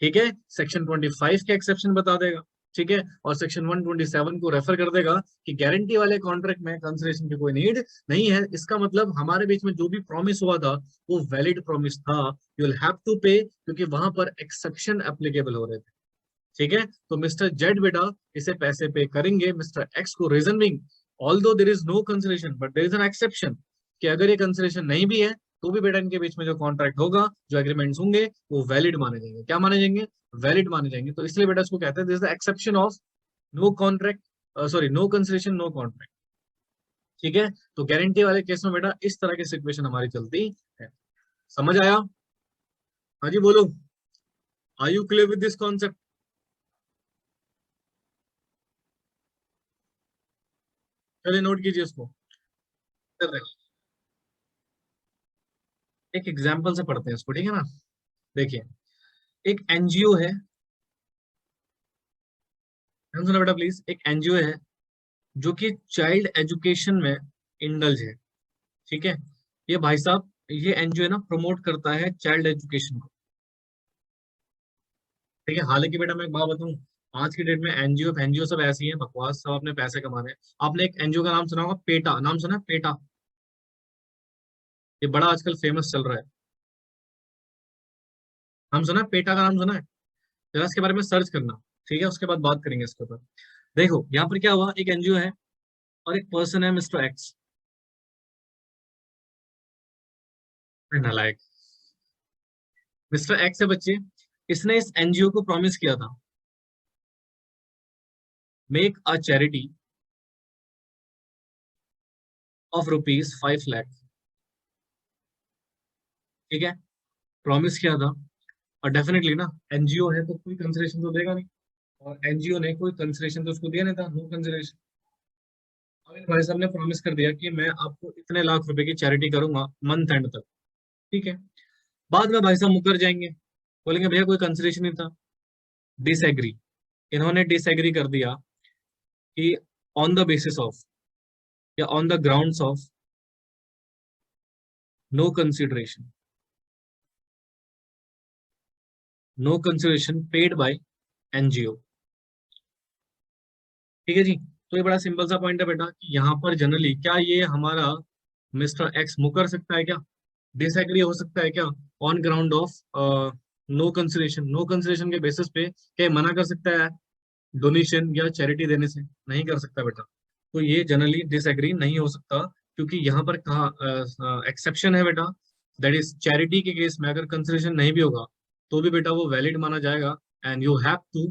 ठीक है, सेक्शन 25 के एक्सेप्शन बता देगा। ठीक है, और सेक्शन 127 को रेफर कर देगा कि गारंटी वाले कॉन्ट्रैक्ट में कंसिडरेशन की कोई नीड नहीं है। इसका मतलब हमारे बीच में जो भी प्रॉमिस हुआ था वो वैलिड प्रॉमिस था, यू विल हैव टू पे, क्योंकि वहां पर एक्सेप्शन एप्लीकेबल हो रहे थे। ठीक है, तो मिस्टर जेड बेटा इसे पैसे पे करेंगे मिस्टर एक्स को, reason being although there is no consideration but there is an exception, कि अगर ये कंसिडरेशन नहीं भी है तो भी बेटा इनके बीच में जो कॉन्ट्रैक्ट होगा, जो एग्रीमेंट्स होंगे, वो वैलिड माने जाएंगे। क्या माने जाएंगे? वैलिड माने जाएंगे। तो इसलिए बेटा इसको कहते हैं this is the exception of no contract, sorry no consideration no contract. ठीक है, तो गारंटी वाले केस में बेटा इस तरह की सिचुएशन हमारी चलती है। समझ आया? हाँ जी बोलो, are you clear with this concept? चलिए नोट कीजिए इसको। एक एग्जाम्पल से पढ़ते हैं इसको, ठीक है ना? देखिए, एक एनजीओ है, ध्यान सुना बेटा प्लीज, एक एनजीओ है जो कि चाइल्ड एजुकेशन में इंडल्ज है। ठीक है, ये भाई साहब, ये एनजीओ है ना, प्रमोट करता है चाइल्ड एजुकेशन को। ठीक है, हालांकि बेटा मैं एक बात बताऊं, आज की डेट में एनजीओ एनजीओ सब ऐसी है बकवास, सब अपने पैसे कमा रहे हैं। आपने एक एनजीओ का नाम सुना होगा, पेटा, नाम सुना है पेटा? ये बड़ा आजकल फेमस चल रहा है। नाम सुना है पेटा का, नाम सुना है? जरा इसके बारे में सर्च करना, ठीक है, उसके बाद बात करेंगे इसके ऊपर। देखो यहाँ पर क्या हुआ, एक एनजीओ है और एक पर्सन है मिस्टर एक्स। नालायक, मिस्टर एक्स है बच्चे, इसने इस एनजीओ को प्रॉमिस किया था, make a charity of ₹5 lakh. ठीक है, प्रॉमिस किया था, और डेफिनेटली ना, एनजीओ है तो कोई कंसिडरेशन तो देगा नहीं, और एनजीओ ने कोई कंसिडरेशन तो उसको दिया नहीं था, नो कंसिडरेशन। अब इन भाई साहब ने प्रॉमिस कर दिया कि मैं आपको इतने लाख रुपए की चैरिटी करूंगा मंथ एंड तक। ठीक है, बाद में भाई साहब मुकर जाएंगे, बोलेंगे भैया कोई कंसिडरेशन नहीं था, डिसएग्री। इन्होंने डिसएग्री कर दिया कि ऑन द बेसिस ऑफ, या on the grounds of no consideration, no consideration paid by NGO. ठीक है जी, तो ये बड़ा सिंपल सा पॉइंट है बेटा कि यहाँ पर जनरली क्या ये हमारा मिस्टर एक्स मुकर सकता है क्या? डिसएग्री हो सकता है क्या? On ground of no consideration, no consideration के बेसिस पे क्या मना कर सकता है डोनेशन या चैरिटी देने से? नहीं कर सकता बेटा। तो ये जनरली डिसएग्री नहीं हो सकता, क्योंकि यहाँ पर कहा एक्सेप्शन है बेटा, दैट इज चैरिटी के केस में अगर कंसिडरेशन नहीं भी होगा तो भी बेटा वो वैलिड माना जाएगा, and you have to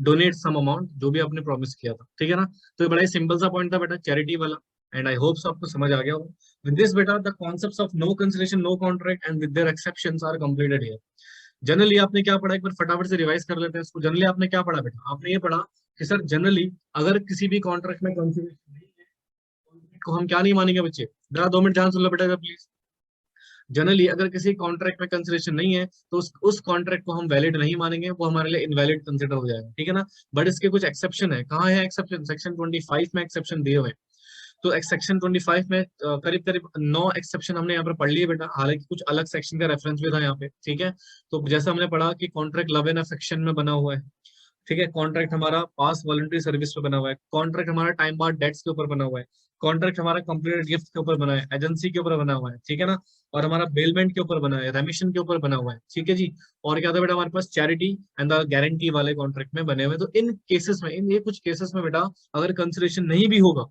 donate some amount, जो भी आपने प्रॉमिस किया था, ठीक है ना। तो ये बड़ा ही सिंपल सा पॉइंट था बेटा चैरिटी वाला, एंड आई होप आपको समझ आ गया होगा। विद दिस बेटा the concepts of no consideration, no contract and with their exceptions are completed here. Generally आपने क्या पढ़ा, एक बार फटाफट से रिवाइज कर लेते हैं इसको। जनरली आपने क्या पढ़ा बेटा? आपने ये पढ़ा कि सर जनरली अगर किसी भी कॉन्ट्रैक्ट में कंसिडरेशन नहीं है, contract को हम क्या नहीं मानेंगे बच्चे? जरा 2 मिनट ध्यान सुन लो बेटा प्लीज। जनरली अगर किसी कॉन्ट्रैक्ट में कंसिडरेशन नहीं है तो उस कॉन्ट्रैक्ट को हम वैलिड नहीं मानेंगे, वो हमारे लिए इनवैलिड कंसिडर हो जाएगा, ठीक है ना। बट इसके कुछ एक्सेप्शन है। कहाँ है एक्सेप्शन? सेक्शन 25 में एक्सेप्शन दिए हुए हैं। तो सेक्शन 25 में करीब करीब 9 एक्सेप्शन हमने यहाँ पर पढ़ लिए बेटा, हालांकि कुछ अलग सेक्शन का रेफरेंस भी था यहाँ पे, ठीक है। तो जैसा हमने पढ़ा कि कॉन्ट्रैक्ट लव एंड अफेक्शन में बना हुआ है, ठीक है। कॉन्ट्रैक्ट हमारा पास वॉलंटरी सर्विस पे बना हुआ है, कॉन्ट्रैक्ट हमारा टाइम बार डेट्स के ऊपर बना हुआ है, कॉन्ट्रैक्ट हमारा कंप्लीटेड गिफ्ट के ऊपर बना है, एजेंसी के ऊपर बना हुआ है, ठीक है ना। और हमारा बेलमेंट के ऊपर बना है, रेमिशन के ऊपर बना हुआ है, ठीक है जी। और क्या था बेटा हमारे पास? चैरिटी एंड द गारंटी वाले कॉन्ट्रैक्ट में बने हुए हैं। तो इन केसेस में, इन ये कुछ केसेस में बेटा अगर कंसिडरेशन नहीं भी होगा,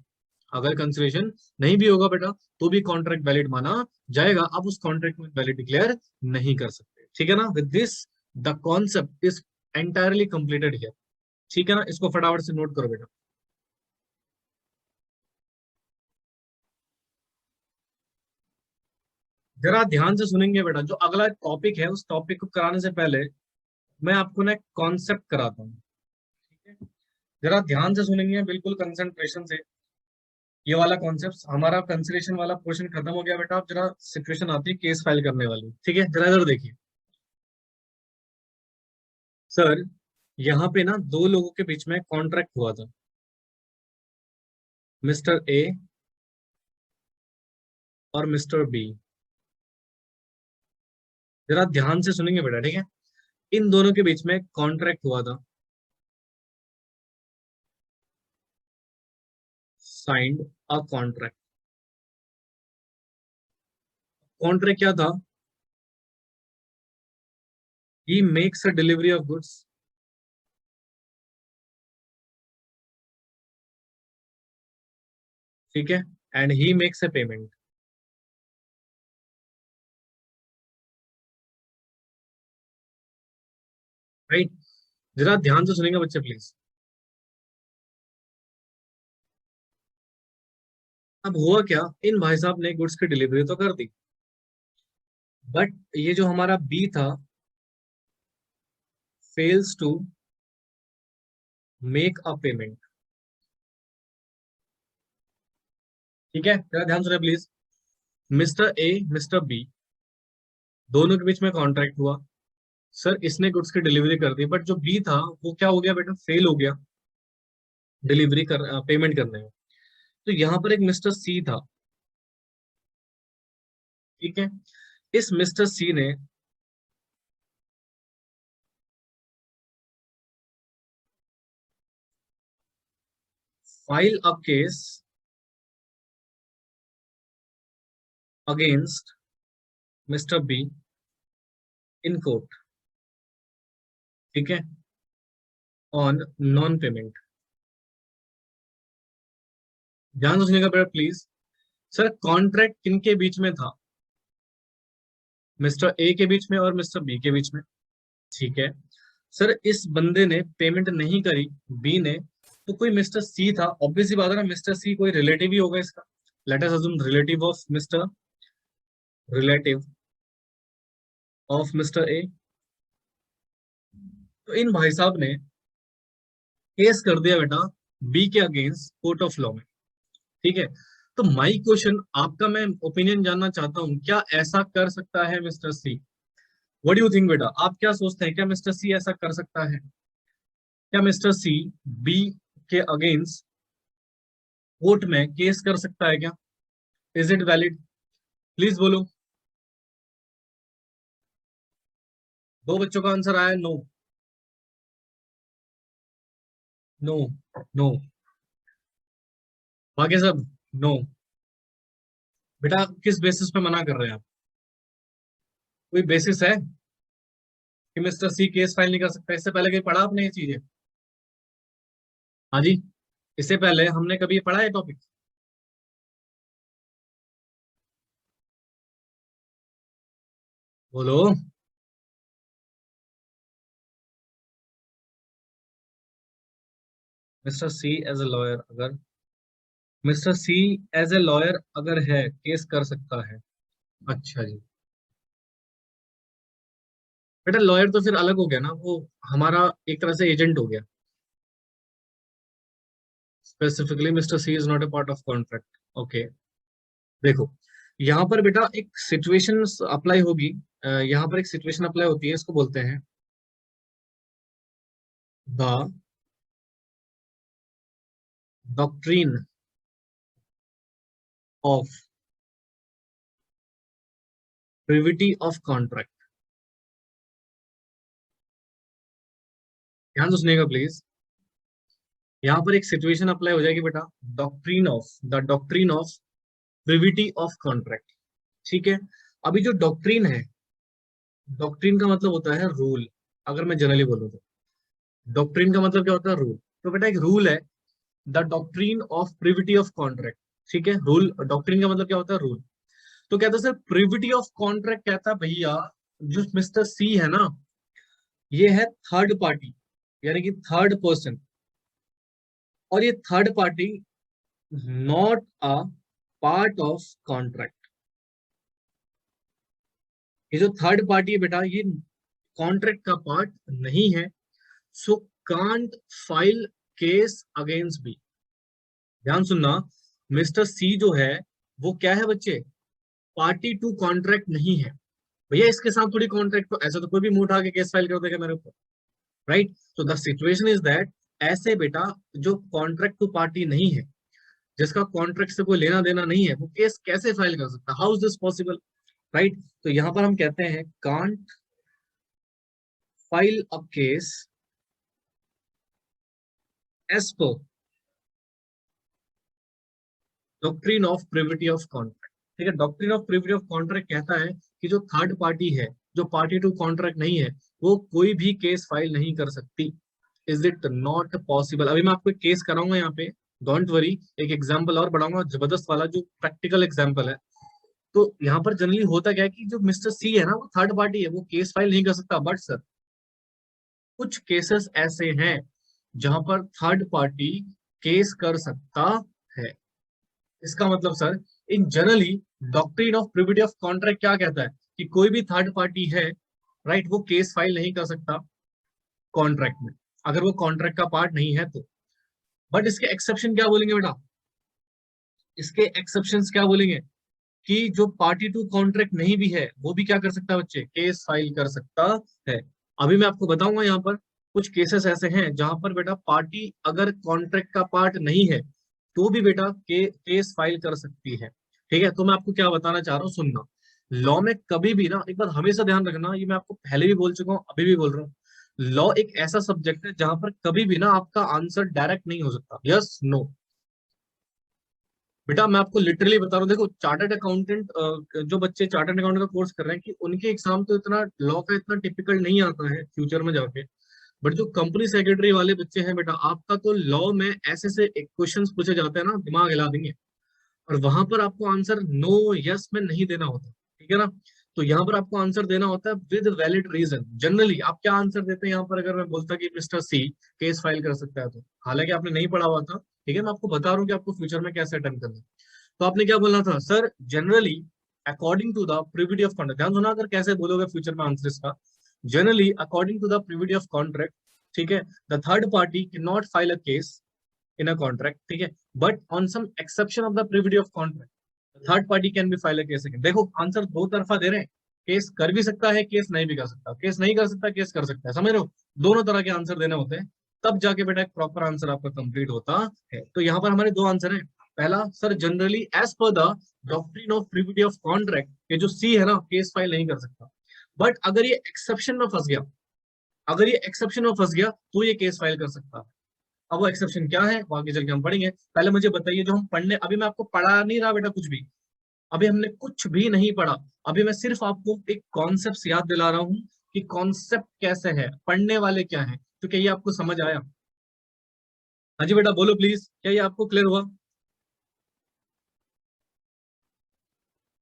अगर कंसिडरेशन नहीं भी होगा बेटा, तो भी कॉन्ट्रैक्ट वैलिड माना जाएगा। आप उस कॉन्ट्रैक्ट में वैलिड डिक्लेयर नहीं कर सकते, ठीक है ना। With this the concept is entirely completed here, ठीक है ना। इसको फटाफट से नोट करो बेटा। जरा ध्यान से सुनेंगे बेटा, जो अगला टॉपिक है उस टॉपिक को कराने से पहले मैं आपको ना कॉन्सेप्ट कराता हूँ, ठीक है। जरा ध्यान से सुनेंगे, बिल्कुल कंसंट्रेशन से। ये वाला कॉन्सेप्ट हमारा कंसिडरेशन वाला पोर्शन खत्म हो गया बेटा। अब जरा सिचुएशन आती है केस फाइल करने वाली, ठीक है। जरा इधर देखिए सर, यहाँ पे ना दो लोगों के बीच में कॉन्ट्रैक्ट हुआ था, मिस्टर ए और मिस्टर बी। जरा ध्यान से सुनेंगे बेटा, ठीक है। इन दोनों के बीच में कॉन्ट्रैक्ट हुआ था, साइंड अ कॉन्ट्रैक्ट। कॉन्ट्रैक्ट क्या था? He makes a delivery of goods, ठीक है, and he makes a payment, right. जरा ध्यान से सुनेंगे बच्चे प्लीज। अब हुआ क्या, इन भाई साहब ने गुड्स की डिलीवरी तो कर दी, बट ये जो हमारा बी था fails to make a payment, ठीक है। जरा ध्यान सुने please. Mister A, mister B, दोनों के बीच में कॉन्ट्रैक्ट हुआ। सर इसने गुड्स की डिलीवरी कर दी, बट जो बी था वो क्या हो गया बेटा? फेल हो गया डिलीवरी कर पेमेंट करने में। तो यहाँ पर एक मिस्टर सी था, ठीक है। इस मिस्टर सी ने file a case against mister be in court, ठीक है, ऑन नॉन पेमेंट। ध्यान से सुनिएगा बेटा प्लीज। सर कॉन्ट्रैक्ट किनके बीच में था? मिस्टर ए के बीच में और मिस्टर बी के बीच में, ठीक है। सर इस बंदे ने पेमेंट नहीं करी, बी ने, तो कोई मिस्टर सी था, ऑब्वियसली बात है ना, मिस्टर सी कोई रिलेटिव ही होगा इसका। Let us assume relative of mister, relative of mister A. तो इन भाई साहब ने केस कर दिया बेटा बी के अगेंस्ट कोर्ट ऑफ लॉ में, ठीक है। तो माई क्वेश्चन, आपका मैं ओपिनियन जानना चाहता हूँ, क्या ऐसा कर सकता है mister C? What do you think बेटा, आप क्या सोचते हैं, क्या मिस्टर सी ऐसा कर सकता है? क्या मिस्टर सी बी के अगेंस्ट कोर्ट में केस कर सकता है क्या? Is it valid? प्लीज बोलो। दो बच्चों का आंसर आया नो, नो, नो। बाकी सब नो। बेटा किस बेसिस पे मना कर रहे हैं आप? कोई बेसिस है कि मिस्टर सी केस फाइल नहीं कर सकता? इससे पहले कहीं पढ़ा आपने ये चीजें? हाँ जी, इससे पहले हमने कभी ये पढ़ा है टॉपिक? बोलो। Mister C as a lawyer अगर, mister C as a lawyer अगर है, केस कर सकता है। अच्छा जी। बेटा लॉयर तो फिर अलग हो गया ना, वो हमारा एक तरह से एजेंट हो गया। Specifically mister C is not a part of contract. Okay. देखो, यहाँ पर बेटा एक सिचुएशन अप्लाई होगी। यहाँ पर एक सिचुएशन अप्लाई होती है, इसको बोलते हैं the doctrine of privity of contract. ध्यान से सुनिएगा प्लीज। यहाँ पर एक सिचुएशन अप्लाई हो जाएगी बेटा, doctrine of, the doctrine of privity of contract. ठीक है। अभी जो डॉक्ट्रिन है, डॉक्ट्रिन का मतलब होता है रूल। अगर मैं जनरली बोलूँ तो डॉक्ट्रिन का मतलब क्या होता है? रूल। तो बेटा एक रूल है, the doctrine of privity of contract. ठीक है, रूल, डॉक्ट्रिन का मतलब क्या होता है? रूल। तो कहते हैं सर प्रिविटी ऑफ कॉन्ट्रैक्ट कहता है भैया, जो मिस्टर सी है ना, ये है थर्ड पार्टी, यानी कि थर्ड पर्सन। और ये third party not a part of contract. ये जो थर्ड पार्टी है बेटा, ये कॉन्ट्रैक्ट का पार्ट नहीं है। So can't file case against B. ध्यान सुनना, मिस्टर सी जो है वो क्या है बच्चे? पार्टी टू कॉन्ट्रैक्ट नहीं है। भैया इसके साथ थोड़ी कॉन्ट्रैक्ट, तो ऐसा तो कोई भी मुंह उठा के केस फाइल कर देगा मेरे ऊपर, राइट? तो द सिचुएशन इज दैट, ऐसे बेटा जो कॉन्ट्रैक्ट टू पार्टी नहीं है, जिसका कॉन्ट्रैक्ट से कोई लेना देना नहीं है, वो केस कैसे फाइल कर सकता? How is this possible? Right. तो यहां पर हम कहते हैं can't file a case as per doctrine of privity of contract. ठीक है, doctrine of privity of contract कहता है कि जो थर्ड पार्टी है, जो पार्टी टू कॉन्ट्रैक्ट नहीं है, वो कोई भी केस फाइल नहीं कर सकती। Is it not possible? अभी मैं आपको एक केस कराऊंगा यहाँ पे, डोंट वरी। एक एग्जाम्पल और बढ़ाऊंगा, जबरदस्त वाला जो प्रैक्टिकल एग्जाम्पल है। तो यहाँ पर जनरली होता क्या है कि जो मिस्टर सी है ना, वो थर्ड पार्टी है, वो केस फाइल नहीं कर सकता। बट सर कुछ केसेस ऐसे हैं जहां पर थर्ड पार्टी केस कर सकता है। इसका मतलब sir, in generally doctrine of privity of contract क्या कहता है कि कोई भी थर्ड पार्टी है, राइट, वो केस फाइल नहीं कर सकता कॉन्ट्रैक्ट में, अगर वो कॉन्ट्रैक्ट का पार्ट नहीं है तो। बट इसके एक्सेप्शन क्या बोलेंगे बेटा? इसके एक्सेप्शंस क्या बोलेंगे? कि जो पार्टी टू कॉन्ट्रैक्ट नहीं भी है, वो भी क्या कर सकता है बच्चे? केस फाइल कर सकता है। अभी मैं आपको बताऊंगा यहाँ पर कुछ केसेस ऐसे हैं जहां पर बेटा पार्टी अगर कॉन्ट्रैक्ट का पार्ट नहीं है, तो भी बेटा केस फाइल कर सकती है। ठीक है, तो मैं आपको क्या बताना चाह रहा हूँ, सुनना। लॉ में कभी भी ना, एक बात हमेशा ध्यान रखना, ये मैं आपको पहले भी बोल चुका हूँ, अभी भी बोल रहा हूँ। लॉ एक ऐसा सब्जेक्ट है जहां पर कभी भी ना आपका आंसर डायरेक्ट नहीं हो सकता, यस नो। बेटा मैं आपको लिटरली बता रहा हूँ, देखो चार्टर्ड अकाउंटेंट, जो बच्चे चार्टर्ड अकाउंटेंट का कोर्स कर रहे हैं, कि उनके एग्जाम तो इतना लॉ का इतना टिपिकल नहीं आता है फ्यूचर में जाके। बट जो कंपनी सेक्रेटरी वाले बच्चे हैं बेटा, आपका तो लॉ में ऐसे से क्वेश्चंस पूछे जाते हैं ना, दिमाग हिला देंगे। और वहां पर आपको आंसर नो यस में नहीं देना होता, ठीक है ना? तो यहाँ पर आपको आंसर देना होता है विद वैलिड रीजन। जनरली आप क्या आंसर देते हैं यहाँ पर? अगर मैं बोलता कि मिस्टर सी केस फाइल कर सकता है, तो हालांकि आपने नहीं पढ़ा हुआ था, ठीक है, मैं आपको बता रहा हूँ कि आपको फ्यूचर में कैसे अटेम्प्ट करना है। तो आपने क्या बोलना था sir? Generally according to the privity of contract. ध्यान सुना, अगर कैसे बोलोगे फ्यूचर में आंसर इसका, generally according to the privity of contract, ठीक है, the third party can not file a case in a contract, ठीक है, but on some exception of the privity of contract third party can be file a case again. देखो answer दो तरफा दे रहे हैं, case कर भी सकता है, केस नहीं भी कर सकता, केस नहीं कर सकता, केस कर सकता है, समझ रहे हो? दोनों तरह के आंसर देने होते हैं, तब जाके बेटा एक प्रॉपर आंसर आपका कंप्लीट होता है। तो यहाँ पर हमारे दो आंसर हैं। पहला sir, generally as per the doctrine of privity of contract, ये जो सी है ना, केस फाइल नहीं कर सकता। बट अगर ये एक्सेप्शन में फंस गया, अगर ये एक्सेप्शन में फंस गया, तो ये केस फाइल कर सकता है। अब वो एक्सेप्शन क्या है वो आगे चल के हम पढ़ेंगे। पहले मुझे बताइए, जो हम पढ़ने, अभी मैं आपको पढ़ा नहीं रहा बेटा कुछ भी, अभी हमने कुछ भी नहीं पढ़ा, अभी मैं सिर्फ आपको एक कॉन्सेप्ट याद दिला रहा हूँ कि कॉन्सेप्ट कैसे है, पढ़ने वाले क्या है। तो क्या ये आपको समझ आया? हाँ जी बेटा बोलो प्लीज, क्या ये आपको क्लियर हुआ?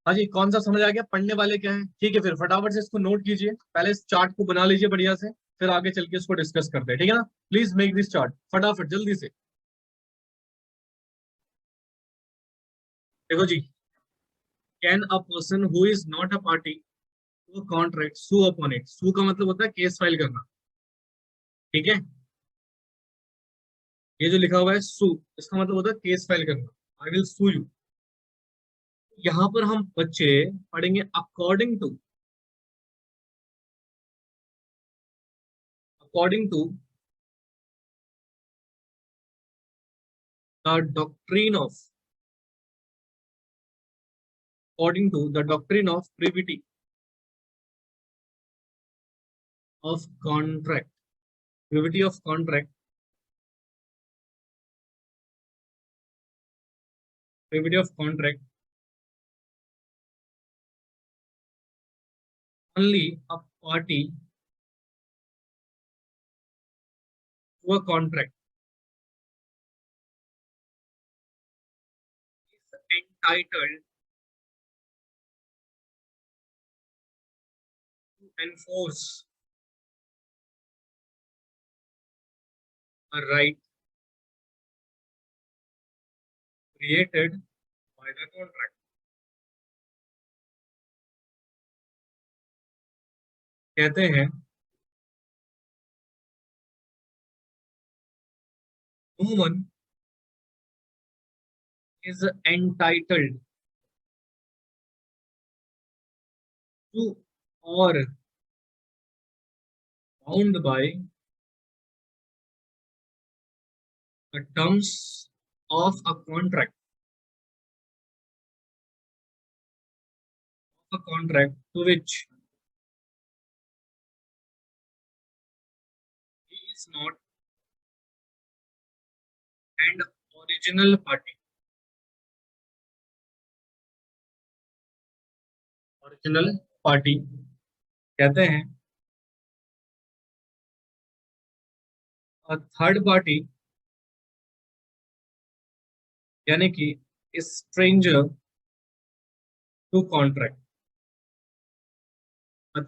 हाँ जी, कौन सा समझ आ गया, पढ़ने वाले क्या है? ठीक है, फिर फटाफट से इसको नोट कीजिए, पहले इस चार्ट को बना लीजिए बढ़िया से, फिर आगे चल के इसको डिस्कस करते हैं, ठीक है ना? प्लीज मेक दिस चार्ट फटाफट जल्दी से। देखो जी, can a person who is not a party to a contract sue upon it? Sue का मतलब होता है केस फाइल करना, ठीक है? ये जो लिखा हुआ है सू, इसका मतलब होता है केस फाइल करना, आई विल सू यू। यहाँ पर हम बच्चे पढ़ेंगे according to the doctrine of according to the doctrine of privity of contract, privity of contract, privity of contract, only a party to a contract is entitled to enforce a right created by the contract। कहते हैं no one is entitled to or bound by the terms of a contract to which he is not an original party। Original party कहते हैं third party, यानी कि stranger to contract.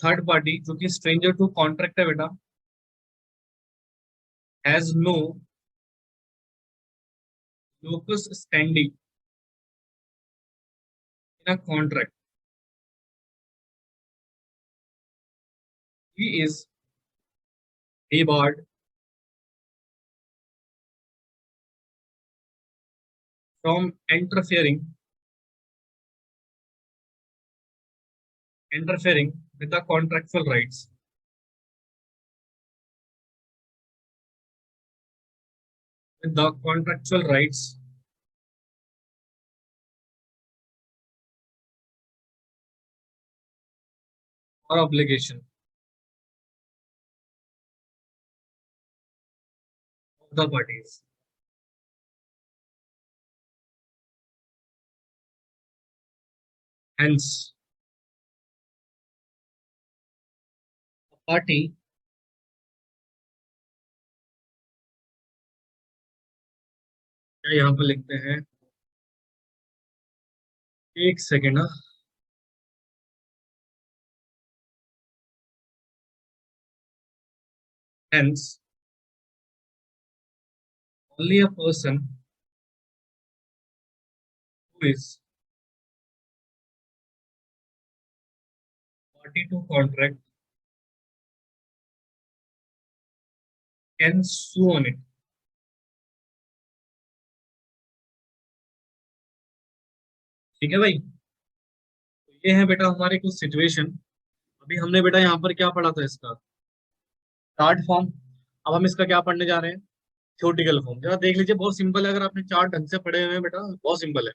Third party जो कि stranger to contract है बेटा, has no locus standing in a contract, he is debarred from interfering with the contractual rights, with the contractual rights or obligation of the parties। Hence, a party यहाँ पर लिखते हैं, एक second ना, hence only a person who is party to contract can sue on it। ठीक है भाई, तो ये है बेटा हमारे कुछ सिचुएशन। अभी हमने बेटा यहाँ पर क्या पढ़ा था, इसका चार्ट फॉर्म। अब हम इसका क्या पढ़ने जा रहे हैं, थ्योरेटिकल फॉर्म। जरा देख लीजिए, बहुत सिंपल है, अगर आपने चार्ट ढंग से पढ़े हुए हैं बेटा बहुत सिंपल है।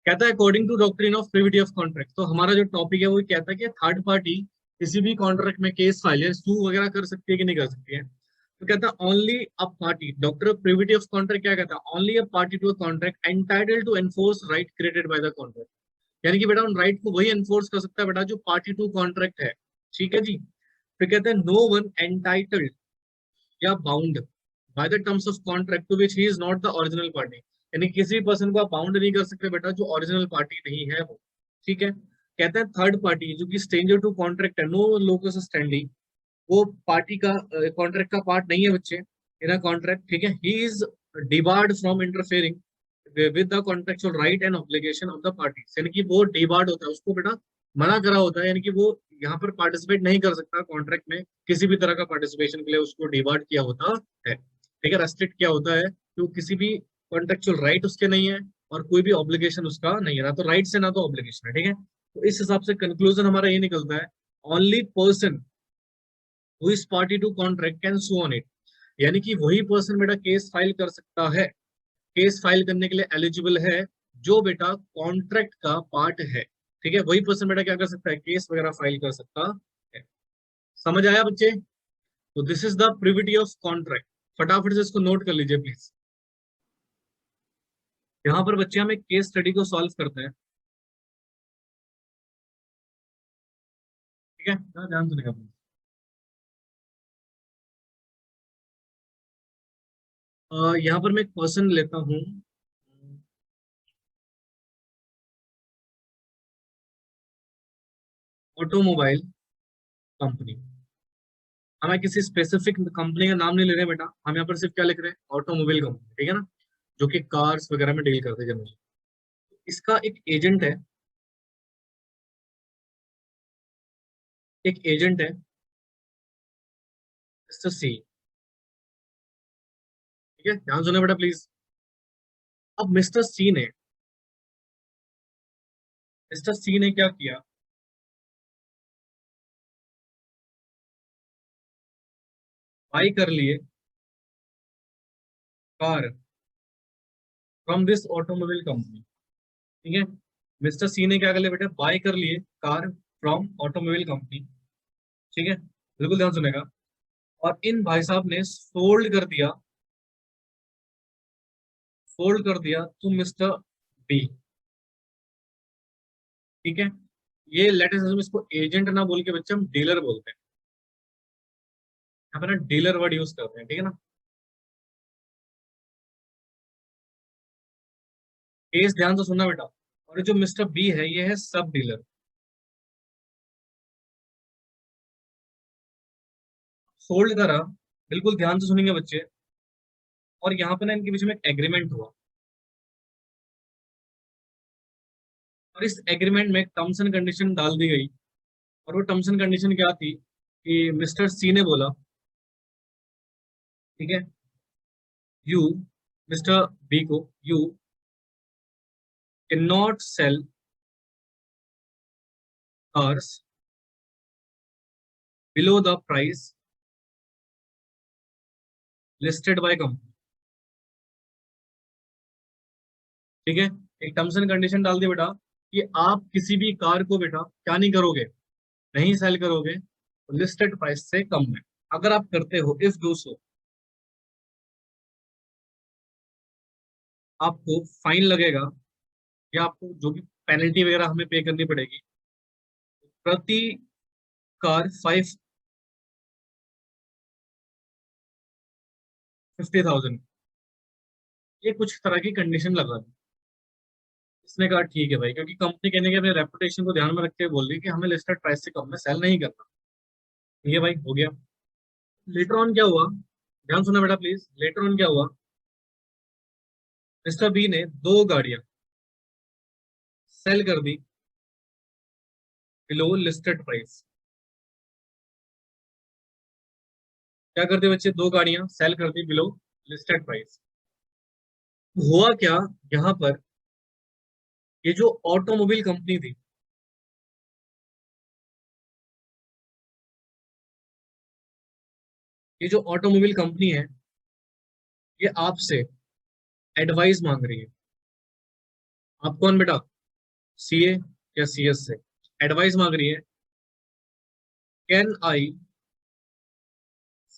कहता है according to doctrine of privity of contract, तो हमारा जो टॉपिक है वो कहता है कि थर्ड पार्टी किसी भी कॉन्ट्रैक्ट में केस फाइल या सू वगैरह कर सकती है कि नहीं कर सकती है। तो कहता है only a party, doctrine privity of contract क्या कहता है, only a party to a contract entitled to enforce right created by the contract. यानी कि बेटा उन राइट को वही एनफोर्स कर सकता है बेटा जो पार्टी टू कॉन्ट्रैक्ट है। ठीक है जी। फिर कहते हैं नो वन एंटाइटल्ड या bound by the terms of contract to which he is not the original party. यानी किसी पर्सन को आप बाउंड नहीं कर सकते बेटा जो ओरिजिनल पार्टी नहीं है वो। ठीक है। कहते हैं थर्ड पार्टी जो कि स्ट्रेंजर टू कॉन्ट्रैक्ट है, नो लोकस स्टैंडी, वो पार्टी का कॉन्ट्रैक्ट का पार्ट नहीं है बच्चे इन अ कॉन्ट्रैक्ट। ठीक है। He is debarred from interfering with the contractual right and obligation of the party. यानी कि वो डिबार्ड होता है, उसको बेटा मना करा होता है, यानी कि वो यहाँ पर पार्टिसिपेट नहीं कर सकता कॉन्ट्रैक्ट में, किसी भी तरह का पार्टिसिपेशन के लिए उसको डिबार्ड किया होता है। ठीक है। रेस्ट्रिक्ट किया होता है कि वो किसी भी कॉन्ट्रेक्चुअल राइट उसके नहीं है और कोई भी ऑब्लिगेशन उसका नहीं है, ना तो राइट से ना तो ऑब्लिगेशन है। ठीक है। तो इस हिसाब से कंक्लूजन हमारा ये निकलता है, only person who is party to contract can sue on it. यानी कि वही पर्सन बेटा केस फाइल कर सकता है, केस फाइल करने के लिए एलिजिबल है जो बेटा कॉन्ट्रैक्ट का पार्ट है। ठीक है। वही पर्सन बेटा क्या कर सकता है, केस वगैरह फाइल कर सकता है। समझ आया बच्चे? तो this is the privity of contract. फटाफट से इसको नोट कर लीजिए प्लीज। यहाँ पर बच्चे हम एक केस स्टडी को सॉल्व करते हैं। ठीक है, ध्यान सुनेगा प्लीज। यहाँ पर मैं एक पर्सन लेता हूँ, ऑटोमोबाइल कंपनी। हमें किसी स्पेसिफिक कंपनी का नाम नहीं ले रहे बेटा, हम यहाँ पर सिर्फ क्या लिख रहे हैं, ऑटोमोबाइल कंपनी। ठीक है ना, जो कि कार्स वगैरह में डील करते हैं जनरली। इसका एक एजेंट है, एक एजेंट है मिस्टर सी। ठीक है, ध्यान सुने बेटा प्लीज। अब मिस्टर सी ने क्या किया, बाई कर लिए car from this automobile company. ठीक है। मिस्टर सी ने क्या कर लिया बेटा, बाय कर लिए कार फ्रॉम ऑटोमोबाइल कंपनी। ठीक है, बिल्कुल ध्यान सुनेगा। और इन भाई साहब ने फोल्ड कर दिया टू मिस्टर बी। ठीक है। ये लेटेस्ट हम इसको एजेंट ना बोल के बच्चे हम डीलर बोलते हैं, यहाँ पे ना डीलर वर्ड यूज करते हैं। ठीक है ना। केस ध्यान से सुनना बेटा। और जो मिस्टर बी है ये है सब डीलर। फोल्ड करा, बिल्कुल ध्यान से सुनेंगे बच्चे। और यहाँ पे ना इनके बीच में एक एग्रीमेंट हुआ, और इस एग्रीमेंट में टर्म्स एंड कंडीशन डाल दी गई। और वो टर्म्स एंड कंडीशन क्या थी कि मिस्टर सी ने बोला, ठीक है, यू मिस्टर बी को, you can not sell cars below the price listed by company. ठीक है। एक टर्म्स एंड कंडीशन डाल दिया बेटा कि आप किसी भी कार को बेटा क्या नहीं करोगे, नहीं सेल करोगे लिस्टेड प्राइस से कम में। अगर आप करते हो, इफ डू सो, आपको फाइन लगेगा या आपको जो भी पेनल्टी वगैरह हमें पे करनी पड़ेगी, प्रति कार 50,000। ये कुछ तरह की कंडीशन लगा दी। इसने कहा ठीक है भाई, क्योंकि कंपनी कहने के अपने रेपुटेशन को ध्यान में रखते हुए बोल रही है कि हमें लिस्टेड प्राइस से कम में सेल नहीं करना। ठीक है भाई, हो गया। लेटर ऑन क्या हुआ, ध्यान सुना बेटा प्लीज। लेटर ऑन क्या हुआ, मिस्टर बी ने दो गाड़ियां सेल कर दी बिलो लिस्टेड प्राइस। क्या करते बच्चे, दो गाड़ियां सेल कर दी बिलो लिस्टेड प्राइस। हुआ क्या यहाँ पर, ये जो ऑटोमोबाइल कंपनी थी, ये जो ऑटोमोबाइल कंपनी है, ये आपसे एडवाइस मांग रही है। आप कौन बेटा, सीए या सीएस से एडवाइस मांग रही है, can I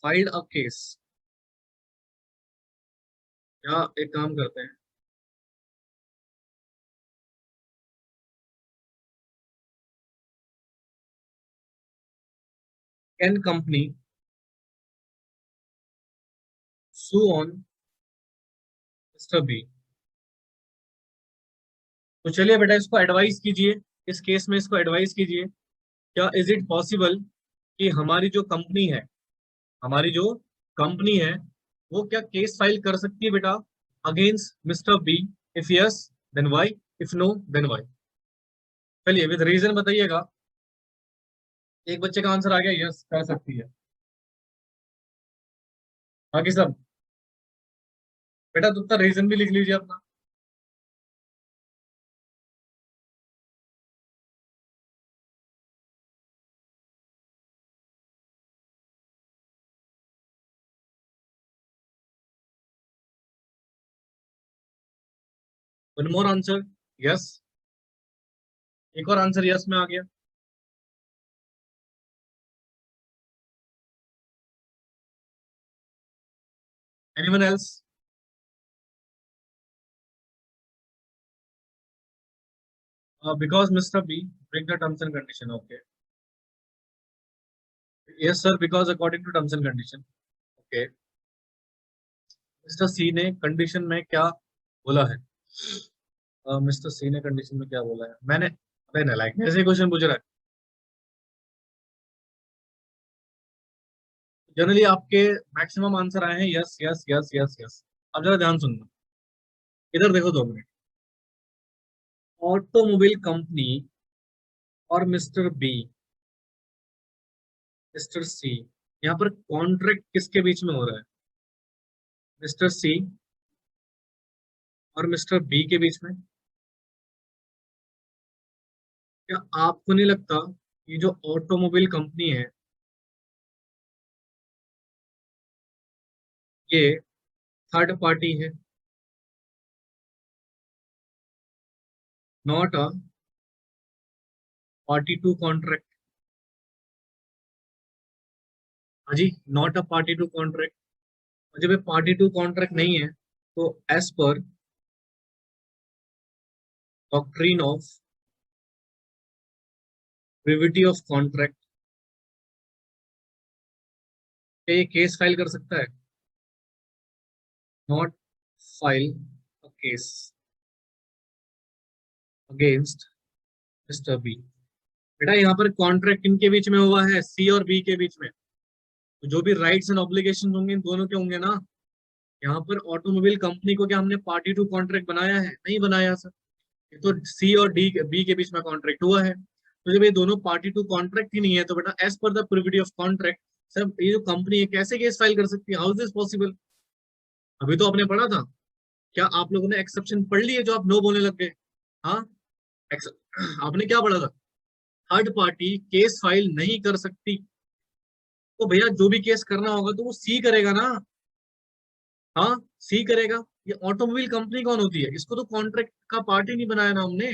file a case. या एक काम करते हैं, can company sue on mister B. तो चलिए बेटा इसको एडवाइस कीजिए, इस केस में इसको एडवाइस कीजिए, क्या इज इट पॉसिबल कि हमारी जो कंपनी है, हमारी जो कंपनी है वो क्या केस फाइल कर सकती है बेटा against mister B? If yes then why, if no then why. चलिए विद रीजन बताइएगा। एक बच्चे का आंसर आ गया, यस कर सकती है। बाकी सब बेटा तो उतना रीजन भी लिख लीजिए अपना। One more answer, yes. एक और आंसर यस में आ गया। Anyone else? Because mister B break the terms and condition, okay. Yes sir, because according to terms and condition, okay. Mister C ने कंडीशन में क्या बोला है? मिस्टर सी ने कंडीशन में क्या बोला है? मैंने, अरे नालायक, ऐसे क्वेश्चन पूछ रहा है। जनरली आपके मैक्सिमम आंसर आए हैं yes yes yes yes yes. अब जरा ध्यान सुनना, इधर देखो 2 मिनट। ऑटोमोबाइल कंपनी और मिस्टर बी, मिस्टर सी, यहाँ पर कॉन्ट्रैक्ट किसके बीच में हो रहा है? मिस्टर सी और मिस्टर बी के बीच में। क्या आपको नहीं लगता ये जो ऑटोमोबाइल कंपनी है ये थर्ड पार्टी है, not a party to contract? हाँ जी, not a party to contract. जब ये पार्टी टू कॉन्ट्रैक्ट नहीं है तो as per doctrine of privity of contract क्या ये केस फाइल कर सकता है? Not file a case against mister B. बेटा यहाँ पर कॉन्ट्रैक्ट किनके बीच में हुआ है? सी और बी के बीच में। तो जो भी राइट्स एंड ऑब्लिगेशन होंगे इन दोनों के होंगे ना। यहाँ पर ऑटोमोबाइल कंपनी को क्या हमने पार्टी टू कॉन्ट्रैक्ट बनाया है? नहीं बनाया सर। ये तो सी और डी बी के बीच में कॉन्ट्रैक्ट हुआ है। तो जब ये दोनों पार्टी टू कॉन्ट्रैक्ट ही नहीं है तो बेटा as per the privity of contract sir ये जो कंपनी है कैसे केस फाइल कर सकती है? How is this possible? अभी तो आपने पढ़ा था। क्या आप लोगों ने एक्सेप्शन पढ़ ली है जो आप नो बोलने लग गए? हाँ, आपने क्या पढ़ा था? थर्ड पार्टी केस फाइल नहीं कर सकती। तो भैया जो भी केस करना होगा तो वो सी करेगा ना। हाँ, सी करेगा। ये ऑटोमोबाइल कंपनी कौन होती है? इसको तो कॉन्ट्रैक्ट का पार्टी नहीं बनाया ना हमने।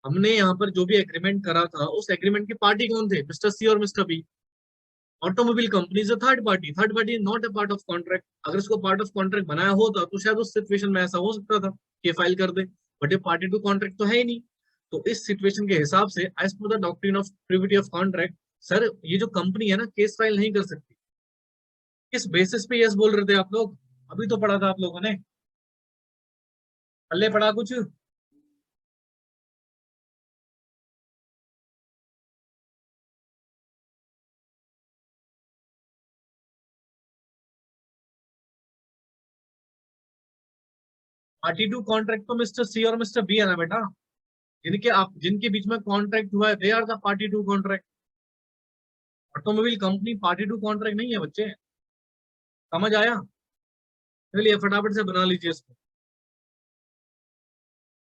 हमने यहाँ पर जो भी एग्रीमेंट करा था उस एग्रीमेंट की पार्टी कौन थे? मिस्टर सी और mister B. Automobile company is a third party, third party is not a part of contract. अगर इसको पार्ट ऑफ कॉन्ट्रैक्ट बनाया होता तो शायद उस सिचुएशन में ऐसा हो सकता था कि फाइल कर दे, बट ये पार्टी टू कॉन्ट्रैक्ट तो है ही नहीं। तो इस सिचुएशन के हिसाब से as per the doctrine of privity of contract sir ये जो कंपनी है ना केस फाइल नहीं कर सकती। किस बेसिस पे यस बोल रहे थे आप लोग? अभी तो पढ़ा था आप लोगों ने, पल्ले पढ़ा कुछ? पार्टी टू कॉन्ट्रैक्ट तो मिस्टर सी और मिस्टर बी है ना बेटा। जिनके बीच में कॉन्ट्रैक्ट हुआ है they are the party to contract. Automobile company party to contract नहीं है बच्चे, समझ आया? चलिए फटाफट से बना लीजिए इसको।